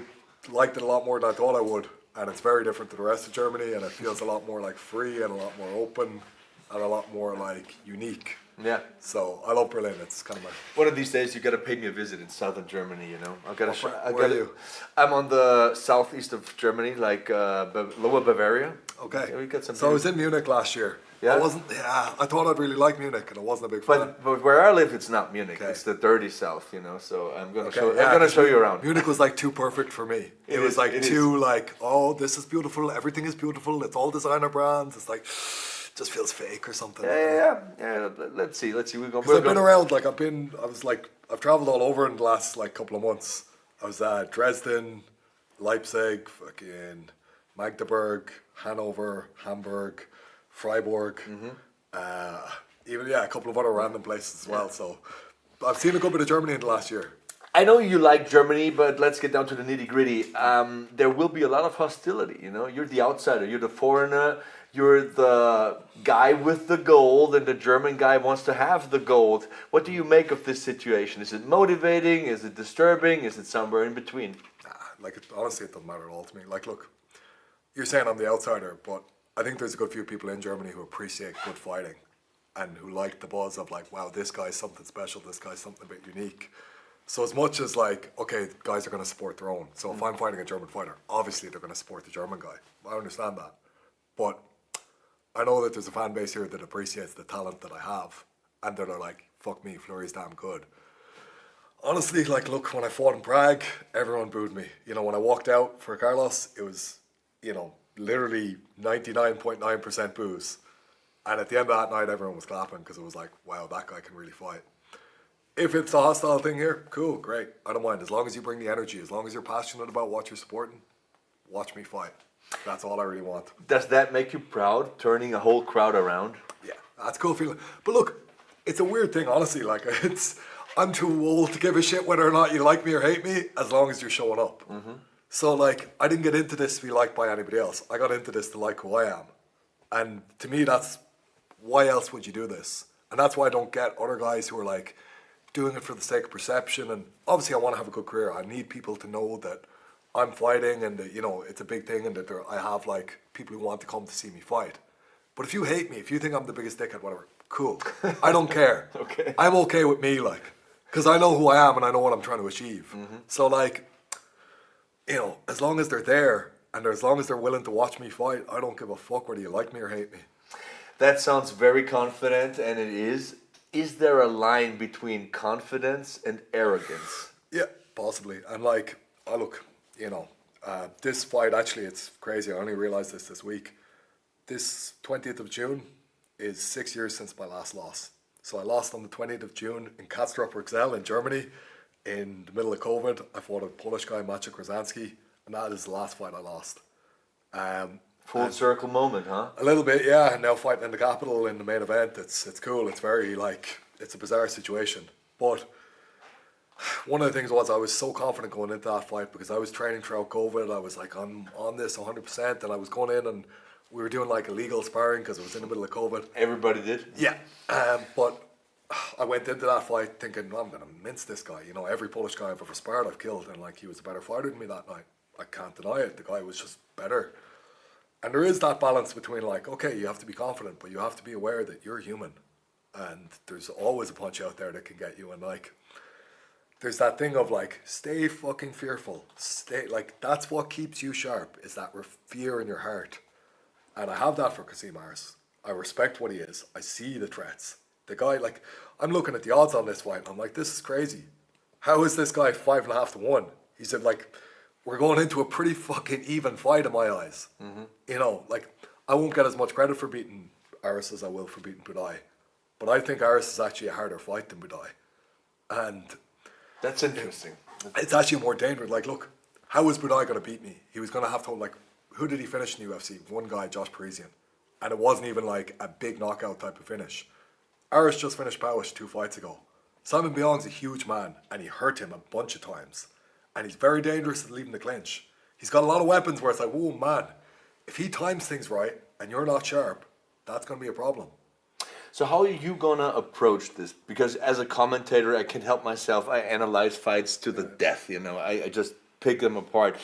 liked it a lot more than I thought I would. And it's very different to the rest of Germany, and it feels a lot more like free and a lot more open and a lot more like unique. Yeah. So I love Berlin. It's kind of my... One of these days you gotta pay me a visit in southern Germany, you know. Where are you? I'm on the southeast of Germany, like Lower Bavaria. Okay. Yeah, we got some So I was in Munich last year. Yeah? I thought I'd really like Munich, and I wasn't a big fan. But where I live, it's not Munich. Okay. It's the dirty south, you know. So I'm gonna Okay, show you around. Munich was like too perfect for me. It was like too like, oh, this is beautiful. Everything is beautiful. It's all designer brands. It's like, just feels fake or something. Yeah. Let's see. We're going. Because I've been around. Like I've traveled all over in the last like couple of months. I was at Dresden, Leipzig, fucking Magdeburg, Hanover, Hamburg, Freiburg, even a couple of other random places as well. So I've seen a good bit of Germany in the last year. I know you like Germany, but let's get down to the nitty gritty. There will be a lot of hostility. You know, you're the outsider. You're the foreigner. You're the guy with the gold, and the German guy wants to have the gold. What do you make of this situation? Is it motivating? Is it disturbing? Is it somewhere in between? Honestly, it doesn't matter at all to me. Like, look, you're saying I'm the outsider, but I think there's a good few people in Germany who appreciate good fighting and who like the buzz of like, wow, this guy's something special, this guy's something a bit unique. So as much as like, okay, guys are going to support their own. So if I'm fighting a German fighter, obviously they're going to support the German guy. I understand that. But I know that there's a fan base here that appreciates the talent that I have, and that are like, fuck me, Fleury's damn good. Honestly, like, look, when I fought in Prague, everyone booed me. You know, when I walked out for Carlos, it was, you know, literally 99.9% boos. And at the end of that night, everyone was clapping because it was like, wow, that guy can really fight. If it's a hostile thing here, cool, great. I don't mind. As long as you bring the energy, as long as you're passionate about what you're supporting, watch me fight. That's all I really want. Does that make you proud, turning a whole crowd around? Yeah, that's a cool feeling. But look, it's a weird thing, honestly. Like, I'm too old to give a shit whether or not you like me or hate me, as long as you're showing up. So, like, I didn't get into this to be liked by anybody else. I got into this to like who I am. And to me, that's, why else would you do this? And that's why I don't get other guys who are like, doing it for the sake of perception. And obviously I want to have a good career. I need people to know that I'm fighting and that, you know, it's a big thing, and that I have like people who want to come to see me fight. But if you hate me, if you think I'm the biggest dickhead, whatever, cool. I don't care. Okay. I'm okay with me, like, because I know who I am and I know what I'm trying to achieve. So like, you know, as long as they're there and as long as they're willing to watch me fight, I don't give a fuck whether you like me or hate me. That sounds very confident, and it is. Is there a line between confidence and arrogance? Yeah, possibly. And like, oh, look, you know, this fight, actually, it's crazy. I only realized this week. This 20th of June is 6 years since my last loss. So I lost on the 20th of June in Kastrop-Rüxel in Germany. In the middle of COVID, I fought a Polish guy, Maciej Krzyzanski, and that is the last fight I lost. Full circle moment, huh? A little bit, yeah. And now fighting in the capital in the main event, it's cool. It's very, like, it's a bizarre situation. But one of the things was I was so confident going into that fight because I was training throughout COVID. I was like, I'm on this 100%, and I was going in and we were doing like illegal sparring because it was in the middle of COVID. Everybody did? Yeah. But I went into that fight thinking, well, I'm going to mince this guy. You know, every Polish guy I've ever sparred, I've killed, and like, he was a better fighter than me that night. I can't deny it. The guy was just better. And there is that balance between like, okay, you have to be confident, but you have to be aware that you're human. And there's always a punch out there that can get you. And like, there's that thing of like, stay fucking fearful. Stay, like, that's what keeps you sharp, is that fear in your heart. And I have that for Kasim Harris. I respect what he is. I see the threats. The guy, like, I'm looking at the odds on this fight, and I'm like, this is crazy. How is this guy 5.5 to 1? He said, like, we're going into a pretty fucking even fight in my eyes. You know, like, I won't get as much credit for beating Harris as I will for beating Budai. But I think Harris is actually a harder fight than Budai. And That's interesting. it's actually more dangerous. Like, look, how was Budai going to beat me? He was going to have to, like, who did he finish in the UFC? One guy, Josh Parisian. And it wasn't even like a big knockout type of finish. Harris just finished Powis 2 fights ago. Simon Biong's a huge man, and he hurt him a bunch of times. And he's very dangerous at leaving the clinch. He's got a lot of weapons where it's like, whoa, man, if he times things right and you're not sharp, that's going to be a problem. So how are you gonna approach this? Because as a commentator, I can't help myself. I analyze fights to the death. You know, I just pick them apart.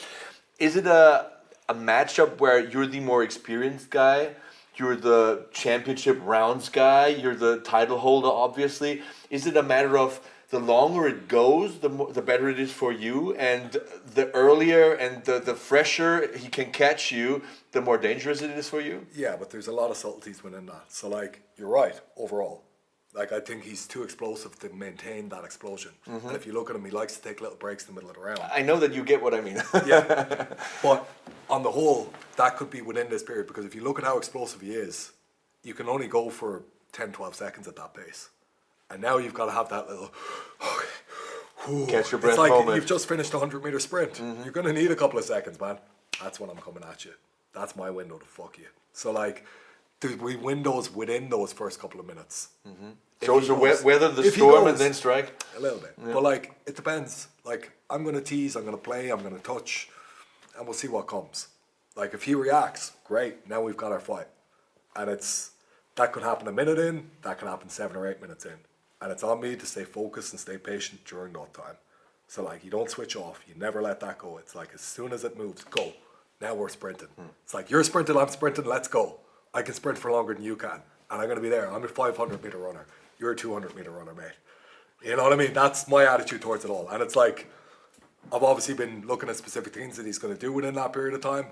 Is it a matchup where you're the more experienced guy, you're the championship rounds guy, you're the title holder, obviously? Is it a matter of the longer it goes, the better it is for you, and the earlier and the fresher he can catch you, the more dangerous it is for you? Yeah, but there's a lot of subtleties within that. So, like, you're right, overall. Like, I think he's too explosive to maintain that explosion. And if you look at him, he likes to take little breaks in the middle of the round. I know that you get what I mean. Yeah, but on the whole, that could be within this period, because if you look at how explosive he is, you can only go for 10, 12 seconds at that pace. And now you've got to have that little, Catch your breath it's like moment. you've just finished a 100-meter sprint. You're going to need a couple of seconds, man. That's when I'm coming at you. That's my window to fuck you. So, like, there's windows within those first couple of minutes. So weather the storm and then strike? A little bit. Yeah. But, like, it depends. Like, I'm going to tease, I'm going to play, I'm going to touch, and we'll see what comes. Like, if he reacts, great, now we've got our fight. And that could happen a minute in, that could happen 7 or 8 minutes in. And it's on me to stay focused and stay patient during that time. So, like, you don't switch off. You never let that go. It's like, as soon as it moves, go. Now we're sprinting. It's like, you're sprinting, I'm sprinting, let's go. I can sprint for longer than you can. And I'm going to be there. I'm a 500-meter runner. You're a 200-meter runner, mate. You know what I mean? That's my attitude towards it all. And it's like, I've obviously been looking at specific things that he's going to do within that period of time.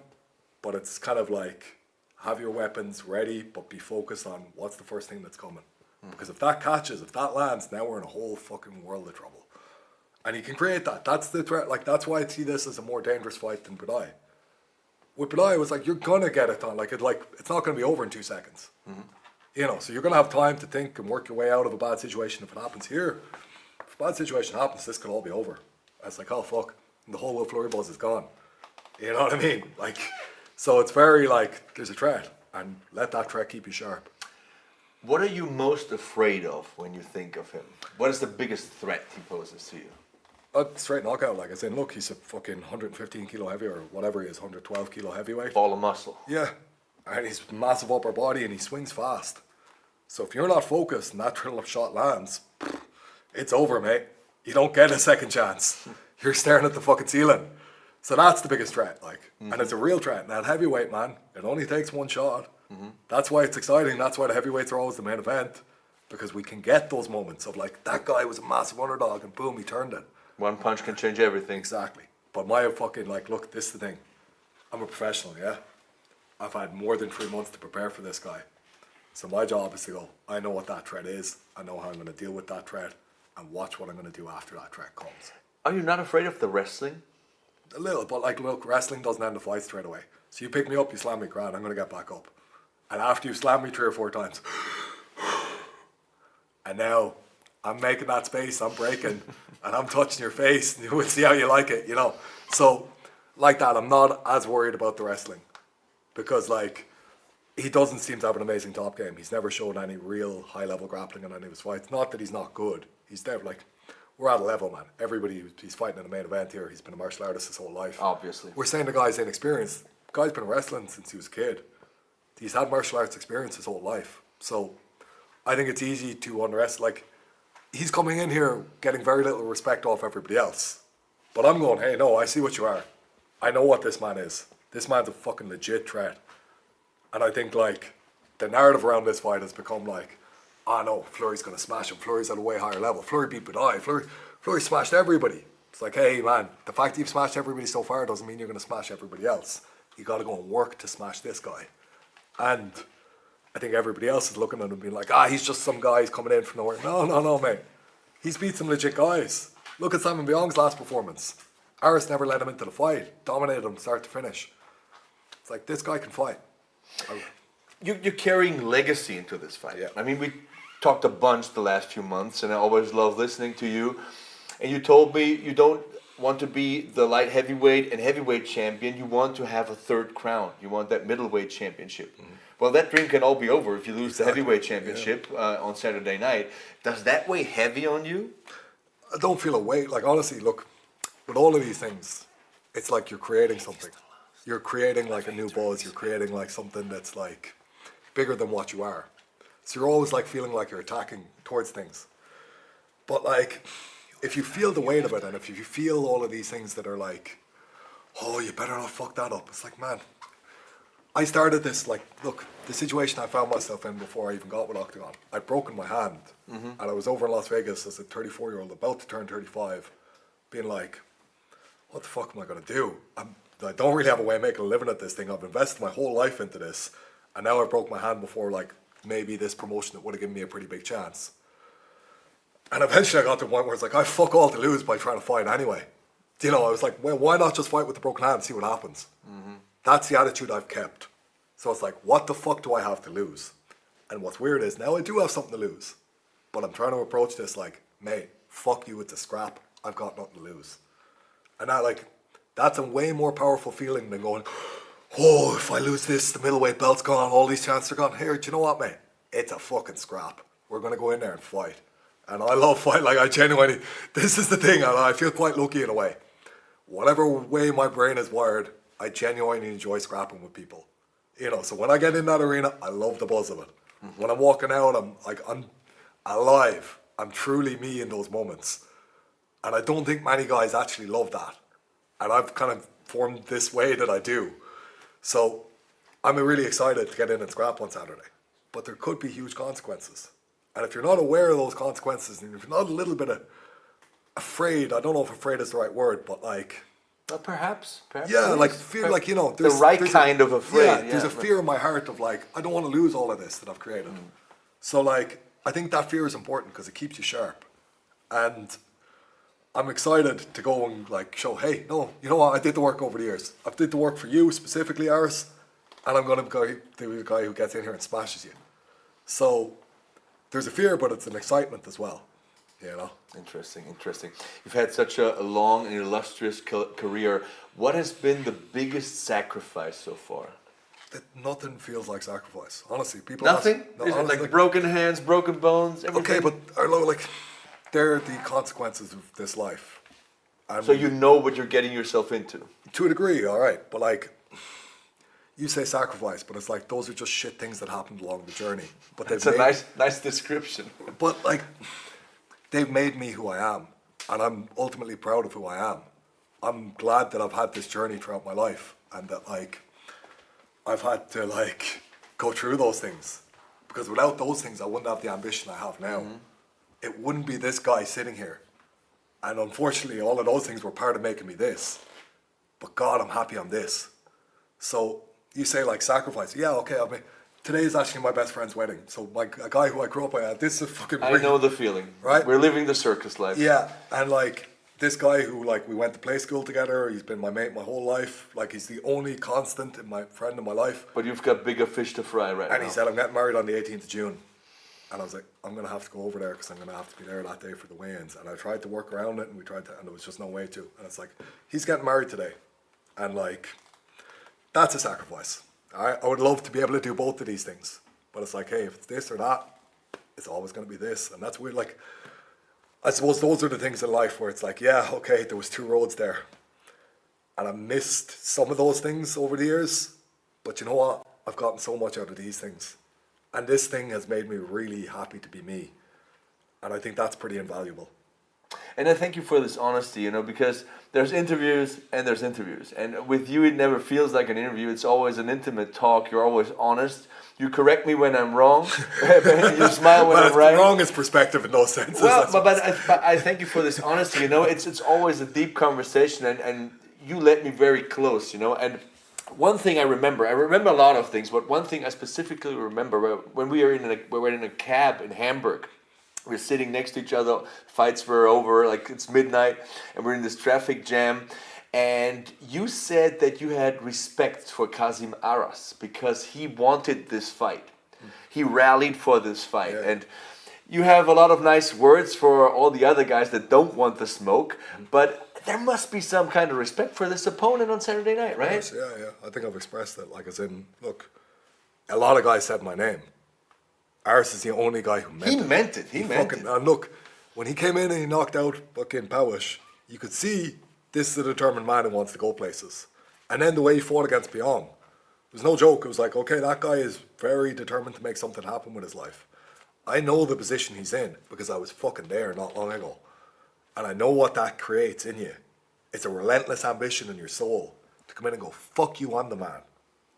But it's kind of like, have your weapons ready, but be focused on what's the first thing that's coming. Because if that catches, if that lands, now we're in a whole fucking world of trouble. And he can create that. That's the threat. Like, that's why I see this as a more dangerous fight than Budai. With Budai, it was like, you're going to get it done. Like, it's not going to be over in 2 seconds. You know, so you're going to have time to think and work your way out of a bad situation. If it happens here, if a bad situation happens, this could all be over. It's like, oh, fuck. And the whole Will Fleury buzz is gone. You know what I mean? Like, so it's very like, there's a threat. And let that threat keep you sharp. What are you most afraid of when you think of him? What is the biggest threat he poses to you? A straight knockout, like I said, look, he's a fucking 115 kilo heavy or whatever he is, 112 kilo heavyweight. Ball of muscle. Yeah, and he's massive upper body and he swings fast. So if you're not focused and that triple shot lands, it's over, mate. You don't get a second chance. You're staring at the fucking ceiling. So that's the biggest threat, like, and it's a real threat. Now, at heavyweight, man, it only takes one shot. That's why it's exciting. That's why the heavyweights are always the main event, because we can get those moments of like, that guy was a massive underdog and boom, he turned it. One punch can change everything. Exactly. But my fucking, like, look, this is the thing. I'm a professional, yeah? I've had more than 3 months to prepare for this guy. So my job is to go, I know what that threat is. I know how I'm going to deal with that threat and watch what I'm going to do after that threat comes. Are you not afraid of the wrestling? A little, but like, look, wrestling doesn't end the fight straight away. So you pick me up, you slam me, grand, I'm going to get back up. And after you slam me 3 or 4 times, and now I'm making that space, I'm breaking, and I'm touching your face, and we'll see how you like it, you know. So, like that, I'm not as worried about the wrestling. Because, like, he doesn't seem to have an amazing top game. He's never shown any real high-level grappling in any of his fights. Not that he's not good. He's never, like, we're at a level, man. Everybody, he's fighting in the main event here. He's been a martial artist his whole life. Obviously. We're saying the guy's inexperienced. The guy's been wrestling since he was a kid. He's had martial arts experience his whole life. So I think it's easy to underestimate. Like, he's coming in here getting very little respect off everybody else. But I'm going, hey, no, I see what you are. I know what this man is. This man's a fucking legit threat. And I think, like, the narrative around this fight has become like, oh no, Fleury's going to smash him. Fleury's at a way higher level. Fleury beat Budai. Floyd smashed everybody. It's like, hey man, the fact that you've smashed everybody so far doesn't mean you're going to smash everybody else. You got to go and work to smash this guy. And I think everybody else is looking at him being like, he's just some guy who's coming in from nowhere. No, mate. He's beat some legit guys. Look at Simon Biong's last performance. Aris never let him into the fight. Dominated him start to finish. It's like, this guy can fight. You're carrying legacy into this fight. Yeah. I mean, we talked a bunch the last few months, and I always love listening to you. And you told me you don't want to be the light heavyweight and heavyweight champion. You want to have a third crown. You want that middleweight championship. Mm-hmm. Well, that dream can all be over if you lose the heavyweight championship on Saturday night. Does that weigh heavy on you? I don't feel a weight. Like, honestly, look, with all of these things, it's like you're creating something. You're creating like a new buzz. You're creating like something that's like bigger than what you are. So you're always like feeling like you're attacking towards things. But like, if you feel the weight of it, and if you feel all of these things that are like, oh, you better not fuck that up. It's like, man, I started this, like, look, the situation I found myself in before I even got with Oktagon. I'd broken my hand, and I was over in Las Vegas as a 34-year-old about to turn 35, being like, what the fuck am I going to do? I don't really have a way of making a living at this thing. I've invested my whole life into this, and now I broke my hand before, like, maybe this promotion that would have given me a pretty big chance. And eventually I got to a point where it's like, I fuck all to lose by trying to fight anyway. You know, I was like, well, why not just fight with the broken hand and see what happens? Mm-hmm. That's the attitude I've kept. So it's like, what the fuck do I have to lose? And what's weird is now I do have something to lose. But I'm trying to approach this like, mate, fuck you, it's a scrap. I've got nothing to lose. And that's a way more powerful feeling than going, oh, if I lose this, the middleweight belt's gone, all these chances are gone. Here, do you know what, mate? It's a fucking scrap. We're going to go in there and fight. And I love fight. Like, I genuinely, this is the thing, and I feel quite lucky in a way. Whatever way my brain is wired, I genuinely enjoy scrapping with people. You know, so when I get in that arena, I love the buzz of it. Mm-hmm. When I'm walking out, I'm alive. I'm truly me in those moments. And I don't think many guys actually love that. And I've kind of formed this way that I do. So I'm really excited to get in and scrap on Saturday. But there could be huge consequences. And if you're not aware of those consequences, and if you're not a little bit afraid, I don't know if afraid is the right word, but like... Well, perhaps. Yeah, like fear, like, you know... The right kind of afraid. Yeah, there's a fear in my heart of like, I don't want to lose all of this that I've created. So like, I think that fear is important because it keeps you sharp. And I'm excited to go and like show, hey, no, you know what, I did the work over the years. I did the work for you, specifically, Aris, and I'm going to be the guy who gets in here and smashes you. So... there's a fear, but it's an excitement as well, you know? Interesting. You've had such a long and illustrious career. What has been the biggest sacrifice so far? That nothing feels like sacrifice. Honestly, people... Nothing? Is it like broken hands, broken bones, everything? Okay, but like, they're the consequences of this life. So you know what you're getting yourself into? To a degree, all right. But like... you say sacrifice, but it's like those are just shit things that happened along the journey. But it's a nice description. But like, they've made me who I am, and I'm ultimately proud of who I am. I'm glad that I've had this journey throughout my life, and that like, I've had to like go through those things, because without those things, I wouldn't have the ambition I have now. Mm-hmm. It wouldn't be this guy sitting here, and unfortunately, all of those things were part of making me this. But God, I'm happy I'm this. So. You say like sacrifice. Yeah, okay. I mean, today is actually my best friend's wedding. So a guy who I grew up with, this is a fucking... I know the feeling. Right? We're living the circus life. Yeah, and like this guy who like we went to play school together. He's been my mate my whole life. Like he's the only constant in my friend in my life. But you've got bigger fish to fry right now. And he said, I'm getting married on the 18th of June. And I was like, I'm going to have to go over there because I'm going to have to be there that day for the weigh-ins. And I tried to work around it and and there was just no way to. And it's like, he's getting married today. And like, that's a sacrifice. I would love to be able to do both of these things. But it's like, hey, if it's this or that, it's always going to be this. And that's weird. Like, I suppose those are the things in life where it's like, yeah, okay, there was two roads there. And I missed some of those things over the years. But you know what? I've gotten so much out of these things. And this thing has made me really happy to be me. And I think that's pretty invaluable. And I thank you for this honesty, you know, because there's interviews and there's interviews. And with you, it never feels like an interview. It's always an intimate talk. You're always honest. You correct me when I'm wrong. You smile when I'm right. Wrong is perspective in those senses. Well, but I thank you for this honesty, you know. It's always a deep conversation, and you let me very close, you know. And one thing I remember a lot of things, but one thing I specifically remember when we were in a cab in Hamburg. We're sitting next to each other, fights were over, like it's midnight, and we're in this traffic jam. And you said that you had respect for Kasim Aras because he wanted this fight. He rallied for this fight. Yeah. And you have a lot of nice words for all the other guys that don't want the smoke, but there must be some kind of respect for this opponent on Saturday night, right? Yes, yeah. I think I've expressed it. Like, as in, look, a lot of guys said my name. Aras is the only guy who meant it. He meant it. And look, when he came in and he knocked out fucking Pawish, you could see this is a determined man who wants to go places. And then the way he fought against Beyond, it was no joke. It was like, okay, that guy is very determined to make something happen with his life. I know the position he's in because I was fucking there not long ago. And I know what that creates in you. It's a relentless ambition in your soul to come in and go, fuck you, I'm the man.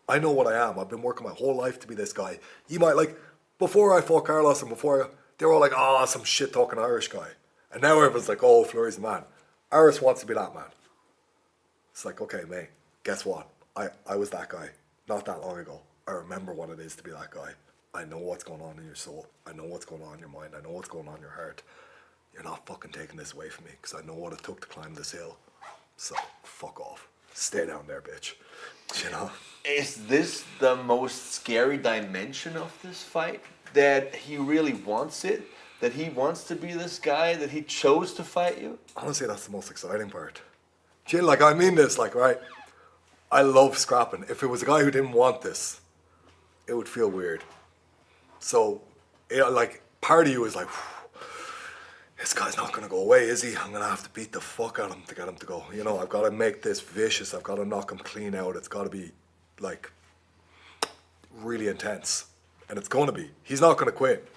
I know what I am. I've been working my whole life to be this guy. You might like... Before I fought Carlos and they were all like, oh, some shit talking Irish guy. And now everyone's like, oh, Fleury's the man. Aras wants to be that man. It's like, okay, mate, guess what? I was that guy not that long ago. I remember what it is to be that guy. I know what's going on in your soul. I know what's going on in your mind. I know what's going on in your heart. You're not fucking taking this away from me because I know what it took to climb this hill. So, fuck off. Stay down there, bitch. You know? Is this the most scary dimension of this fight? That he really wants it? That he wants to be this guy? That he chose to fight you? Honestly, that's the most exciting part. Jill, like, I mean this, like, right? I love scrapping. If it was a guy who didn't want this, it would feel weird. So, like, part of you is like, this guy's not going to go away, is he? I'm going to have to beat the fuck out of him to get him to go. You know, I've got to make this vicious. I've got to knock him clean out. It's got to be, like, really intense. And it's going to be. He's not going to quit.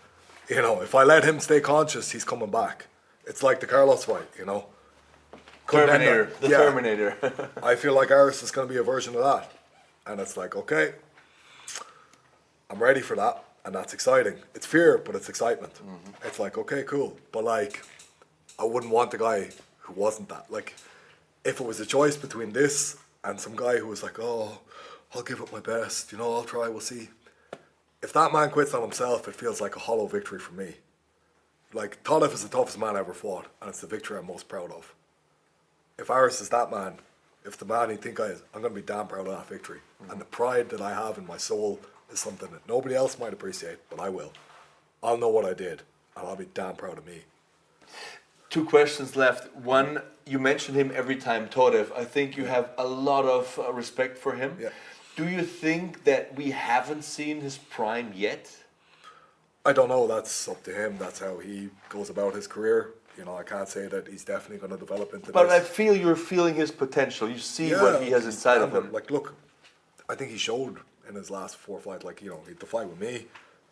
You know, if I let him stay conscious, he's coming back. It's like the Carlos fight, you know. Terminator. The Terminator. I feel like Aras is going to be a version of that. And it's like, okay, I'm ready for that. And that's exciting. It's fear, but it's excitement. Mm-hmm. It's like, okay, cool. But like, I wouldn't want the guy who wasn't that. Like, if it was a choice between this and some guy who was like, oh, I'll give it my best, you know, I'll try, we'll see. If that man quits on himself, it feels like a hollow victory for me. Like, Tanev is the toughest man I ever fought, and it's the victory I'm most proud of. If Aras is that man, if the man he think I is, I'm going to be damn proud of that victory. Mm-hmm. And the pride that I have in my soul is something that nobody else might appreciate, but I will. I'll know what I did, and I'll be damn proud of me. 2 questions left. One, you mention him every time, Tanev. I think you have a lot of respect for him. Yeah. Do you think that we haven't seen his prime yet? I don't know. That's up to him. That's how he goes about his career. You know, I can't say that he's definitely going to develop into but this. I feel you're feeling his potential. You see what he has inside of him. Like, look, I think he showed in his last 4 fights, like, you know, the fight with me,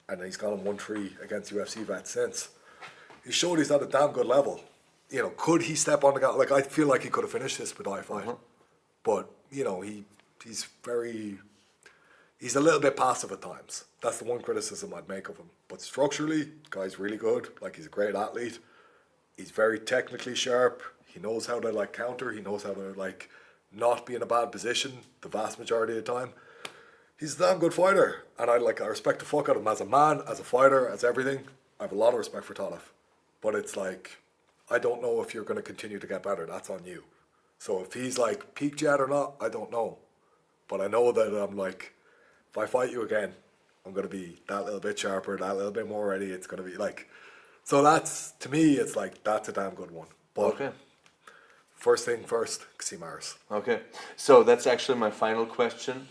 and he's gone 1-3 against UFC vets since. He showed he's at a damn good level. You know, could he step on the gas? Like, I feel like he could have finished this Badai fight. But, you know, he's a little bit passive at times. That's the one criticism I'd make of him. But structurally, the guy's really good. Like, he's a great athlete. He's very technically sharp. He knows how to, like, counter. He knows how to, like, not be in a bad position the vast majority of the time. He's a damn good fighter. And I respect the fuck out of him as a man, as a fighter, as everything. I have a lot of respect for Tanev. But it's like, I don't know if you're going to continue to get better. That's on you. So if he's, like, peaked yet or not, I don't know. But I know that I'm like, if I fight you again, I'm going to be that little bit sharper, that little bit more ready. It's going to be like, so that's, to me, it's like, that's a damn good one. But okay. First thing first, Kasim Aras. Okay. So that's actually my final question.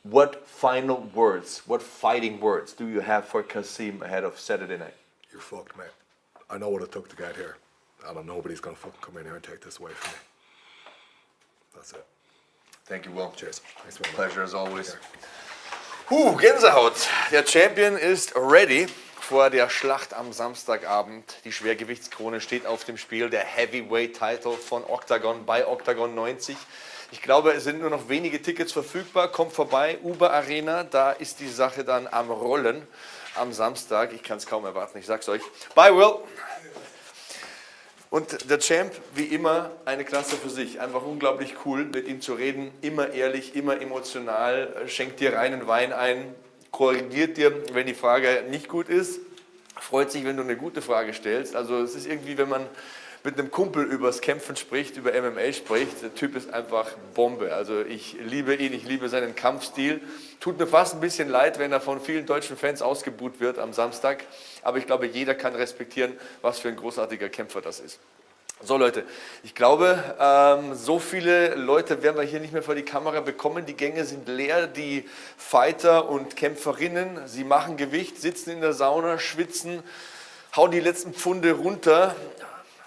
What final words, what fighting words do you have for Kasim ahead of Saturday night? You're fucked, mate. I know what it took to get here. And nobody's going to fucking come in here and take this away from me. That's it. Thank you, Will. Cheers. Thanks very much. Pleasure as always. Gänsehaut. Der Champion ist ready vor der Schlacht am Samstagabend. Die Schwergewichtskrone steht auf dem Spiel. Der Heavyweight-Title von Oktagon bei Oktagon 90. Ich glaube, es sind nur noch wenige Tickets verfügbar. Kommt vorbei, Über Arena. Da ist die Sache dann am Rollen am Samstag. Ich kann es kaum erwarten, ich sag's euch. Bye, Will. Und der Champ, wie immer, eine Klasse für sich. Einfach unglaublich cool, mit ihm zu reden. Immer ehrlich, immer emotional. Schenkt dir reinen Wein ein. Korrigiert dir, wenn die Frage nicht gut ist. Freut sich, wenn du eine gute Frage stellst. Also es ist irgendwie, wenn man mit einem Kumpel übers Kämpfen spricht, über MMA spricht. Der Typ ist einfach Bombe. Also ich liebe ihn, ich liebe seinen Kampfstil. Tut mir fast ein bisschen leid, wenn er von vielen deutschen Fans ausgebuht wird am Samstag. Aber ich glaube, jeder kann respektieren, was für ein großartiger Kämpfer das ist. So Leute, ich glaube, so viele Leute werden wir hier nicht mehr vor die Kamera bekommen. Die Gänge sind leer, die Fighter und Kämpferinnen, sie machen Gewicht, sitzen in der Sauna, schwitzen, hauen die letzten Pfunde runter.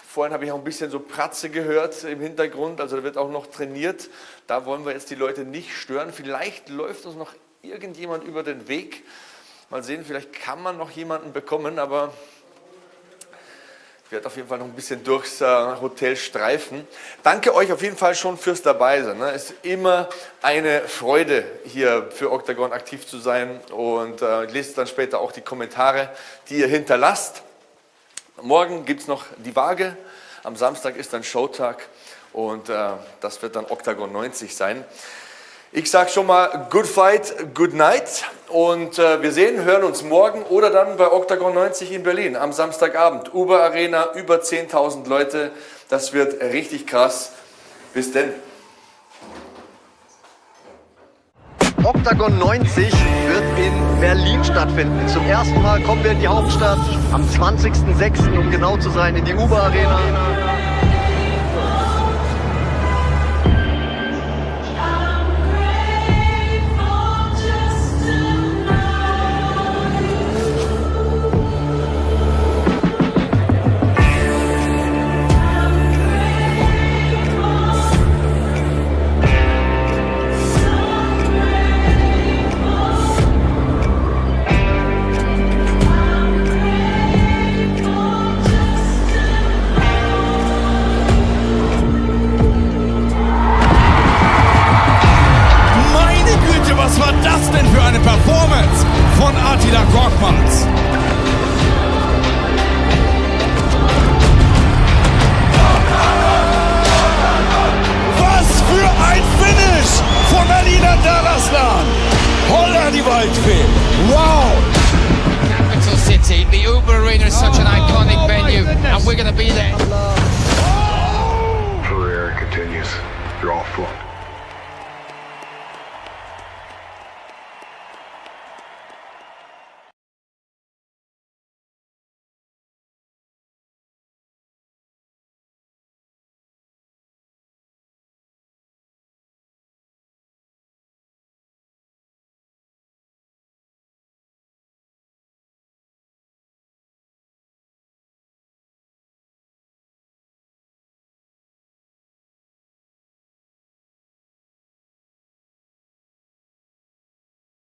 Vorhin habe ich auch ein bisschen so Pratze gehört im Hintergrund, also da wird auch noch trainiert. Da wollen wir jetzt die Leute nicht stören. Vielleicht läuft uns noch irgendjemand über den Weg. Mal sehen, vielleicht kann man noch jemanden bekommen, aber ich werde auf jeden Fall noch ein bisschen durchs Hotel streifen. Danke euch auf jeden Fall schon fürs Dabeisein. Es ist immer eine Freude, hier für Oktagon aktiv zu sein. Und lest dann später auch die Kommentare, die ihr hinterlasst. Morgen gibt es noch die Waage. Am Samstag ist dann Showtag. Und das wird dann Oktagon 90 sein. Ich sage schon mal, good fight, good night. Und wir hören uns morgen oder dann bei Oktagon 90 in Berlin am Samstagabend. Über Arena, über 10.000 Leute. Das wird richtig krass. Bis denn. Oktagon 90 wird in Berlin stattfinden. Zum ersten Mal kommen wir in die Hauptstadt. Am 20.06. um genau zu sein, in die über Arena. Was war das denn für eine Performance von Adrenalin? Was für ein Finish von Berliner Daraslan! Holla die Waldfee! Wow! Capital City, the Uber Arena is such an iconic venue, and we're going to be there.